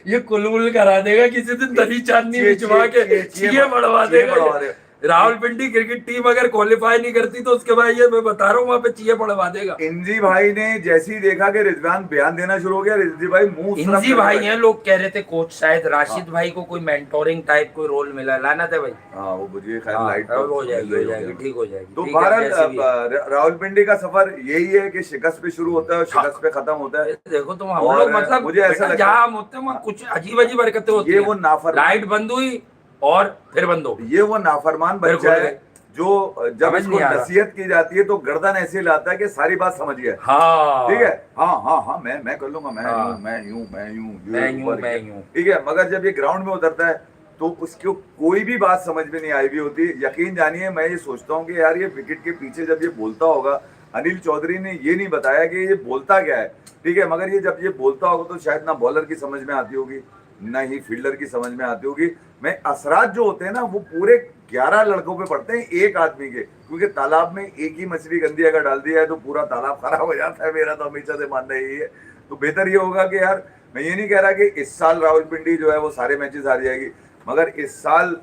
ये कुलबुल करा देगा किसी दिन, दरी चांदनी बिछवा के चीए बढ़वा देगा। रावलपिंडी क्रिकेट टीम अगर क्वालिफाई नहीं करती तो उसके बाद ये मैं बता रहा हूँ वहां पे चीए पड़वा देगा। इंजी भाई ने जैसे ही देखा कि रिजवान बयान देना शुरू हो गया, इंजी भाई मुंह इंजी भाई हैं, लोग कह रहे थे कोच शायद राशिद भाई को कोई मेंटोरिंग टाइप कोई रोल मिला, लाना था भाई। हाँ वो मुझे खैर हाँ, लाइट हो जाएगी ठीक हो जाएगी। तो भारत रावलपिंडी का सफर यही है कि शिकस्त पे शुरू होता है और शिकस्त पे खत्म होता है। देखो तुम हम लोग मतलब मुझे ऐसा लगता जहाँ हम होते हैं वहाँ कुछ अजीब अजीब हरकतें होती ये हैं। वो नाफरमान, लाइट बंद हुई और फिर बंद हो, ये वो नाफरमान बच्चा है जो जब इसको नसीहत की जाती है तो गर्दन ऐसे हिलाता है कि सारी बात समझ गया। हाँ ठीक है, हाँ मैं कर लूंगा, मैं यूं, ठीक है। मगर जब ये ग्राउंड में उतरता है तो उसको कोई भी बात समझ में नहीं आई भी होती। यकीन जानिए, मैं ये सोचता हूँ कि यार ये विकेट के पीछे जब ये बोलता होगा, अनिल चौधरी ने ये नहीं बताया कि ये बोलता क्या है, ठीक है, मगर ये जब ये बोलता होगा तो शायद ना बॉलर की समझ में आती होगी, ना ही फील्डर की समझ में आती होगी। मैं असरात जो होते हैं ना वो पूरे 11 लड़कों पे पड़ते हैं एक आदमी के, क्योंकि तालाब में एक ही मछली गंदी अगर डाल दिया है तो पूरा तालाब खराब हो जाता है। मेरा तो हमेशा से मानना यही है। तो बेहतर ये होगा कि यार, मैं ये नहीं कह रहा कि इस साल रावलपिंडी जो है वो सारे मैचेस हार जाएगी, मगर इस साल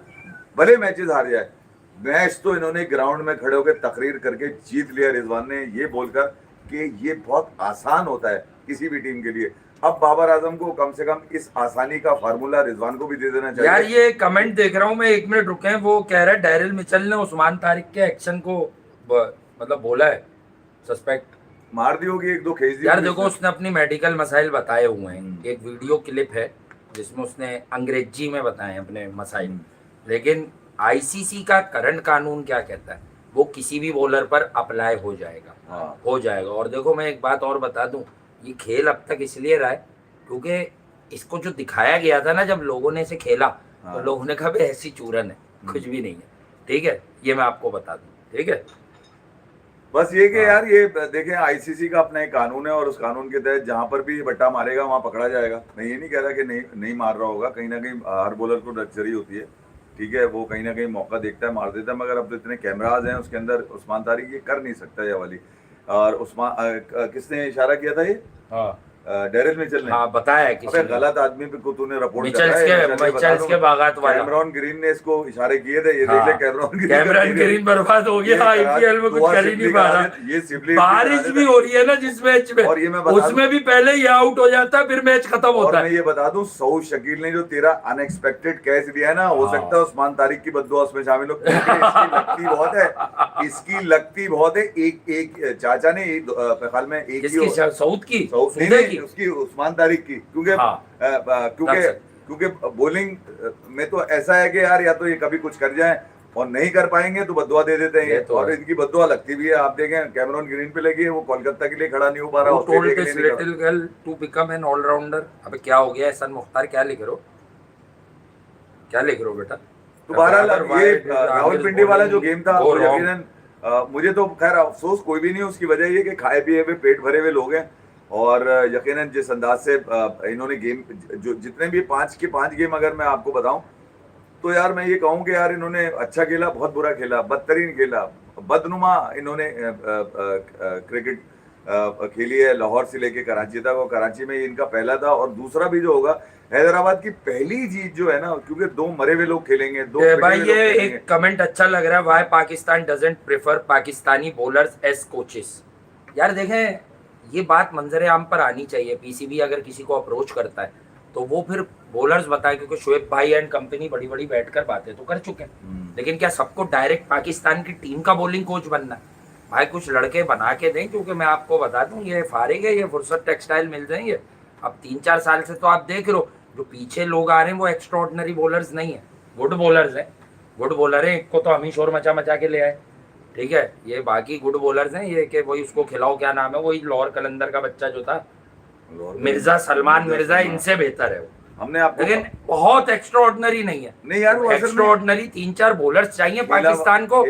भले मैचेस हार जाए, मैच तो इन्होंने ग्राउंड में खड़े होकर तकरीर करके जीत लिया रिजवान ने, ये बोलकर कि ये बहुत आसान होता है किसी भी टीम के लिए। अब बाबर आजम को कम से कम इस आसानी का फार्मूला रिजवान को भी दे देना चाहिए। यार ये कमेंट देख रहा हूँ मैं, 1 मिनट रुके हैं। वो कह रहा है डैरिल मिचेल ने उस्मान तारिक के एक्शन को मतलब बोला है सस्पेक्ट, मार दी होगी, 1-2 खींच दी। यार देखो उसने अपनी मेडिकल मसाइल बताए हुए हैं, एक वीडियो क्लिप है जिसमें उसने अंग्रेजी में बताए हैं अपने मसाइल, लेकिन आईसीसी का करंट कानून क्या कहता है, वो किसी भी बॉलर पर अप्लाई हो जाएगा। हाँ। हो जाएगा। और देखो मैं एक बात और बता दूं, ये खेल अब तक इसलिए रहा है क्योंकि इसको जो दिखाया गया था ना, जब लोगों ने इसे खेला हाँ। तो लोगों ने कहा भाई ऐसी चूरन है, कुछ भी नहीं है, ठीक है, ये मैं आपको बता दूं, ठीक है। बस ये कि हाँ। यार ये देखें आईसीसी का अपना एक कानून है और उस कानून के तहत जहां पर भी ये बट्टा मारेगा वहां पकड़ा जाएगा। मैं ये नहीं कह रहा कि नहीं मार रहा होगा, कहीं ना कहीं हर बॉलर को लग्जरी होती है, ठीक है, वो कहीं ना कहीं मौका देखता है, मार देता है, मगर अब तो इतने कैमराज हैं उसके अंदर, उस्मान तारिक ये कर नहीं सकता ये वाली। और किसने इशारा किया था ये? हाँ डेरिल मिचेल ने। हाँ बताया किसी अबे ने। गलत आदमी पे को तूने रिपोर्ट मिचेल्स के बागात वाला कैमरॉन ग्रीन ने इसको इशारे किए थे, ये देख ले कैमरॉन ग्रीन बर्बाद हो गया, आईपीएल में कुछ कर ही नहीं पा रहा। ये सिबली बारिश भी हो रही है ना जिस मैच में, और ये मैं उसमें भी पहले ही आउट हो जाता है, फिर मैच खत्म होता और है। मैं ये बता दूं, सऊद शकील ने जो तेरा अनएक्सपेक्टेड कैच दिया है ना, हो सकता है उस्मान तारिक की बद्दुआ उसमें शामिल हो, क्योंकि इसकी लगती बहुत है, इसकी लगती बहुत है। एक चाचा ने ख्याल में एक ही सऊद की उसकी उस्मान तारिक की, क्योंकि क्योंकि बॉलिंग में तो ऐसा है कि यार या तो ये कभी कुछ कर जाए और नहीं कर पाएंगे तो बद्दुआ दे देते हैं, तो और इनकी बद्दुआ लगती भी है। आप देखें कैमरॉन ग्रीन पे लगी है, वो कोलकाता के लिए खड़ा नहीं हो पा रहा, ऑस्ट्रेलिया के लिए little girl to become an all rounder. अबे क्या हो गया एहसान मुख्तार, क्या लिख रहे हो, क्या लिख रहे हो बेटा? तो बहरहाल ये रावलपिंडी वाला जो गेम था वो यकीनन मुझे तो खैर अफसोस कोई भी नहीं, उसकी वजह ये कि खाए पिए हुए पेट भरे हुए लोग हैं, और यकीनन जिस अंदाज से इन्होंने गेम जो जितने भी 5 के 5 गेम अगर मैं आपको बताऊं तो यार मैं ये कहूं कि यार इन्होंने अच्छा खेला, बहुत बुरा खेला, बदतरीन खेला, बदनुमा इन्होंने क्रिकेट खेली है, लाहौर से लेके कराची तक, और कराची में इनका पहला था, और दूसरा भी जो होगा हैदराबाद की पहली जीत जो है ना, क्योंकि 2 मरे हुए लोग खेलेंगे, 2 भाई ये एक कमेंट अच्छा लग रहा है, why Pakistan doesn't prefer Pakistani bowlers as coaches. यार देखें ये बात मंजर आम पर आनी चाहिए, पीसीबी अगर किसी को अप्रोच करता है तो वो फिर बॉलर्स बताए, क्योंकि शोएब भाई एंड कंपनी बड़ी बड़ी बैठकर बातें तो कर चुके हैं, लेकिन क्या सबको डायरेक्ट पाकिस्तान की टीम का बॉलिंग कोच बनना है? भाई कुछ लड़के बना के दें, क्योंकि मैं आपको बता दूं ये फारिग है, ये फुर्सत टेक्सटाइल मिल जाएंगे। अब 3-4 साल से तो आप देख रहे हो जो पीछे लोग आ रहे हैं वो एक्स्ट्राऑर्डिनरी बॉलर्स नहीं है, गुड बॉलर्स हैं, गुड बॉलर है। एक को तो हम ही शोर मचा मचा के ले आए, ठीक है, ये बाकी गुड बॉलर्स हैं, ये कि वही उसको खिलाओ, क्या नाम है वही लाहौर कलंदर का बच्चा जो था मिर्जा, सलमान मिर्जा, इनसे बेहतर है वो, हमने आपको, लेकिन बहुत एक्स्ट्राऑर्डिनरी नहीं है। नहीं यार वो एक्स्ट्राऑर्डिनरी 3-4 बॉलर्स चाहिए पाकिस्तान को।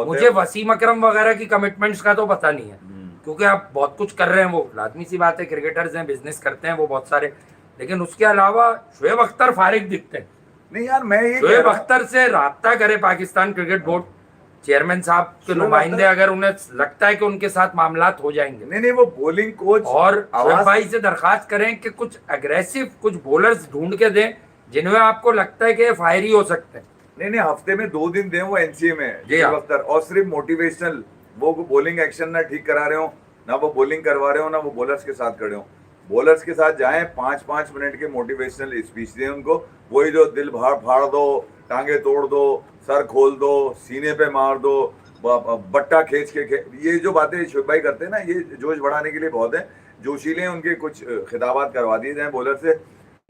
मुझे वसीम अकरम वगैरह की कमिटमेंट्स का तो पता नहीं है, क्योंकि आप बहुत कुछ कर रहे हैं, वो लाजमी सी बात है, क्रिकेटर्स हैं, बिजनेस करते हैं वो बहुत सारे, लेकिन उसके अलावा शुएब अख्तर फारिग दिखते हैं। नहीं यार मैं ये शुएब अख्तर से राब्ता करे पाकिस्तान क्रिकेट बोर्ड चेयरमैन साहब के नुमाइंदे, अगर उन्हें लगता है कि उनके साथ मामलात हो जाएंगे, नहीं वो बॉलिंग कोच, और शुएब भाई से दरखास्त करें कि कुछ अग्रेसिव कुछ बॉलर्स ढूंढ के दें जिनमें आपको लगता है कि फायरी हो सकते हैं। नहीं हफ्ते में 2 दिन दें वो एनसीए में शुएब अख्तर, और सिर्फ मोटिवेशनल, वो बॉलिंग एक्शन ना ठीक करा रहे हो, ना वो बॉलिंग करवा रहे हो, ना वो बॉलर्स के साथ खड़े हो, बॉलर्स के साथ जाएं, 5-5 मिनट के मोटिवेशनल स्पीच दें उनको, वही जो दिल फाड़ दो, टांगे तोड़ दो, सर खोल दो, सीने पे मार दो, बट्टा खींच के ये जो बातें शुएब भाई करते हैं ना, ये जोश बढ़ाने के लिए बहुत है, जोशीले उनके कुछ खिताबात करवा दिए जाएं बॉलर से।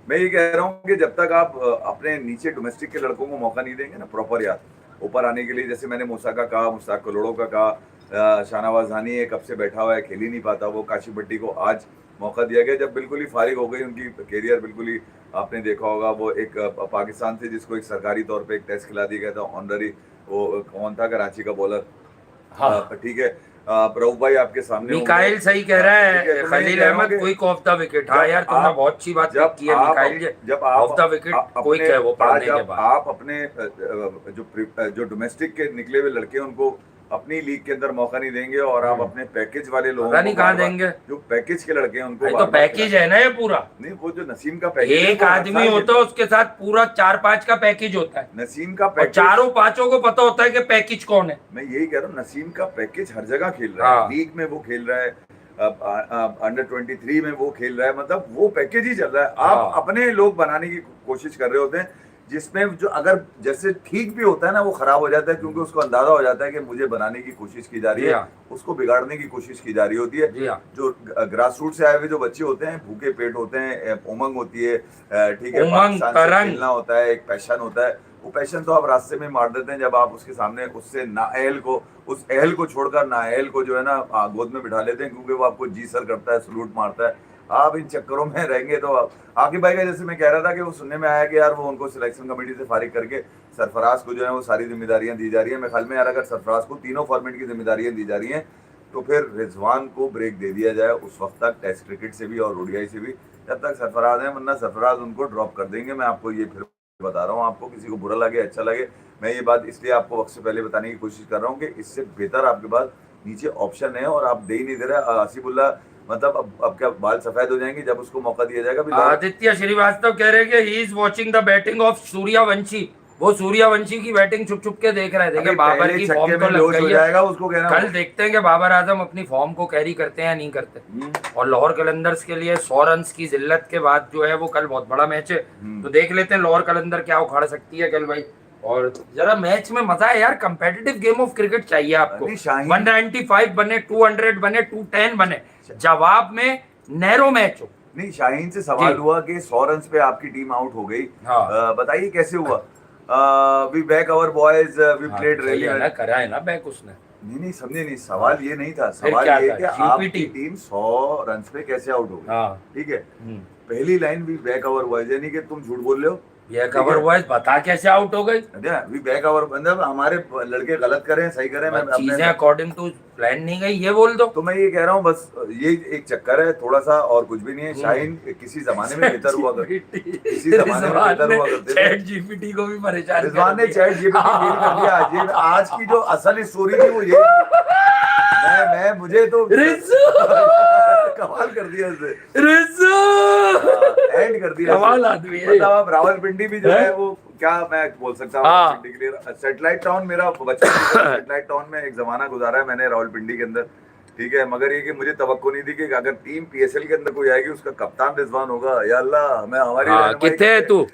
मैं ये कह रहा हूँ कि जब तक आप अपने नीचे डोमेस्टिक के लड़कों को मौका नहीं देंगे ना प्रॉपर यार ऊपर आने के लिए, जैसे मैंने मूसा का कहा, मुश्ताक कलोड़ों का कहा, शाहनवाज हानी है कब से बैठा हुआ है, खेल ही नहीं पाता, वो काशी भट्टी को आज मौका दिया गया जब बिल्कुल ही फारिग हो गई उनकी कैरियर, बिल्कुल ही आपने देखा होगा वो एक पाकिस्तान से जिसको एक सरकारी तौर पे एक टेस्ट खिला दिया गया था ऑनररी, वो कौन था कराची का बॉलर, हाँ ठीक है, रऊफ भाई आपके सामने, मिकाइल सही कह रहा है, Khalil Ahmed quick off the wicket. हाँ यार तुमने बहुत अच्छी बात की है मिकाइल जी, जब ऑफ द विकेट क्विक है वो पढ़ने के बाद। आप अपने जो डोमेस्टिक के निकले हुए लड़के उनको अपनी लीग के अंदर मौका नहीं देंगे, और आप अपने पैकेज वाले लोगों को नहीं कहाँ देंगे, जो पैकेज के लड़के हैं उनको तो पैकेज है ना ये पूरा, नहीं वो जो नसीम का पैकेज, एक आदमी होता है उसके साथ पूरा 4-5 का पैकेज होता है, नसीम का पैकेज, चारों पांचों को पता होता है कि पैकेज कौन है। मैं यही कह रहा हूँ, नसीम का पैकेज हर जगह खेल रहा है, लीग में वो खेल रहा है, अंडर 23 में वो खेल रहा है, मतलब वो पैकेज ही चल रहा है। आप अपने लोग बनाने की कोशिश कर रहे होते हैं, जिसमें जो अगर जैसे ठीक भी होता है ना वो खराब हो जाता है, क्योंकि उसको अंदाजा हो जाता है कि मुझे बनाने की कोशिश की जा रही है, उसको बिगाड़ने की कोशिश की जा रही होती है। जो ग्रास रूट से आए हुए जो बच्चे होते हैं, भूखे पेट होते हैं, उमंग होती है, ठीक है, पाकिस्तान से खेलना होता है, एक पैशन होता है, वो पैशन तो आप रास्ते में मार देते हैं जब आप उसके सामने उससे नाअहल को, उस अहल को छोड़कर नाअहल को जो है ना गोद में बिठा लेते हैं, क्योंकि वो आपको जी सर करता है, सलूट मारता है, आप इन चक्करों में रहेंगे तो आकिब भाई का जैसे मैं कह रहा था कि वो सुनने में आया कि यार वो उनको सिलेक्शन कमेटी से फारिग करके सरफराज को जो है वो सारी जिम्मेदारियां दी जा रही है। मैं ख्याल में यार अगर सरफराज को तीनों फॉर्मेट की जिम्मेदारियां दी जा रही हैं तो फिर रिजवान को ब्रेक दे दिया जाए उस वक्त तक, टेस्ट क्रिकेट से भी और ओडीआई से भी, जब तक सरफराज है, वरना सरफराज उनको ड्रॉप कर देंगे। मैं आपको ये फिर बता रहा हूँ, आपको किसी को बुरा लगे अच्छा लगे, मैं ये बात इसलिए आपको वक्त से पहले बताने की कोशिश कर रहा हूँ कि इससे बेहतर आपके पास नीचे ऑप्शन है और आप दे ही नहीं दे रहे। हसीबुल्ला मतलब अब क्या बाल सफेद हो जाएंगे जब उसको मौका दिया जाएगा। अभी आदित्य श्रीवास्तव कह रहे हैं कि he is watching the batting of Suryavanshi, वो सूर्यवंशी की बैटिंग छुप छुप के देख रहे हैं। देखिए बाबर की फॉर्म तो लग गई है, उसको कहना कल देखते हैं कि बाबर आजम अपनी फॉर्म को कैरी करते हैं या नहीं करते। और लाहौर कलंदर्स के लिए 100 रन की जिल्लत के बाद जो है वो कल बहुत बड़ा मैच है, तो देख लेते हैं लाहौर कलंदर क्या उखाड़ सकती है कल भाई। और जरा मैच में मजा है यार, कंपेटिटिव गेम ऑफ क्रिकेट चाहिए आपको। 195 बने, 200 बने, 210 बने, जवाब में नैरो मैच हो। नहीं, शाहीन से सवाल हुआ कि 100 रन पे आपकी टीम आउट हो गई, बताइए कैसे हुआ। We back our boys, we played really well, करा है ना बैक उसने। नहीं समझे नहीं, सवाल ये नहीं था, सवाल ये कि आपकी टीम 100 रन पे कैसे आउट हो गई। ठीक है, पहली line we back our boys, यानी कि तुम झूठ बोल रहे हो, बैक आवर बॉयज बता कैसे आउट हो गई। वी बैक आवर मतलब हमारे लड़के गलत करें सही करें, मैं चीजें अकॉर्डिंग टू प्लान नहीं गई, ये बोल दो। तो मैं ये कह रहा हूँ बस ये एक चक्कर है थोड़ा सा, और कुछ भी नहीं है। शाहीन किसी जमाने में बेहतर हुआ करते, किसी जमाने में बेहतर हुआ करते, चैट जीपीटी को भी परेशान रिजवान ने चैट जीपीटी फेल कर दिया। ये आज की जो असल स्टोरी थी वो ये थी, मैं मुझे तो कमाल कर दिया इसने, एंड कर दिया, कमाल आदमी है। मतलब अब रावलपिंडी भी जो है वो क्या मैं बोल सकता हूँ रावलपिंडी के लिए सैटेलाइट टाउन, मेरा बचपन सैटेलाइट टाउन में एक जमाना गुजारा है मैंने रावलपिंडी के अंदर। ठीक है, मगर ये कि मुझे तवक्को नहीं थी कि अगर टीम पीएसएल के अंदर कोई आएगी उसका कप्तान रिजवान होगा। या अल्लाह, मैं हमारी कितने है तू?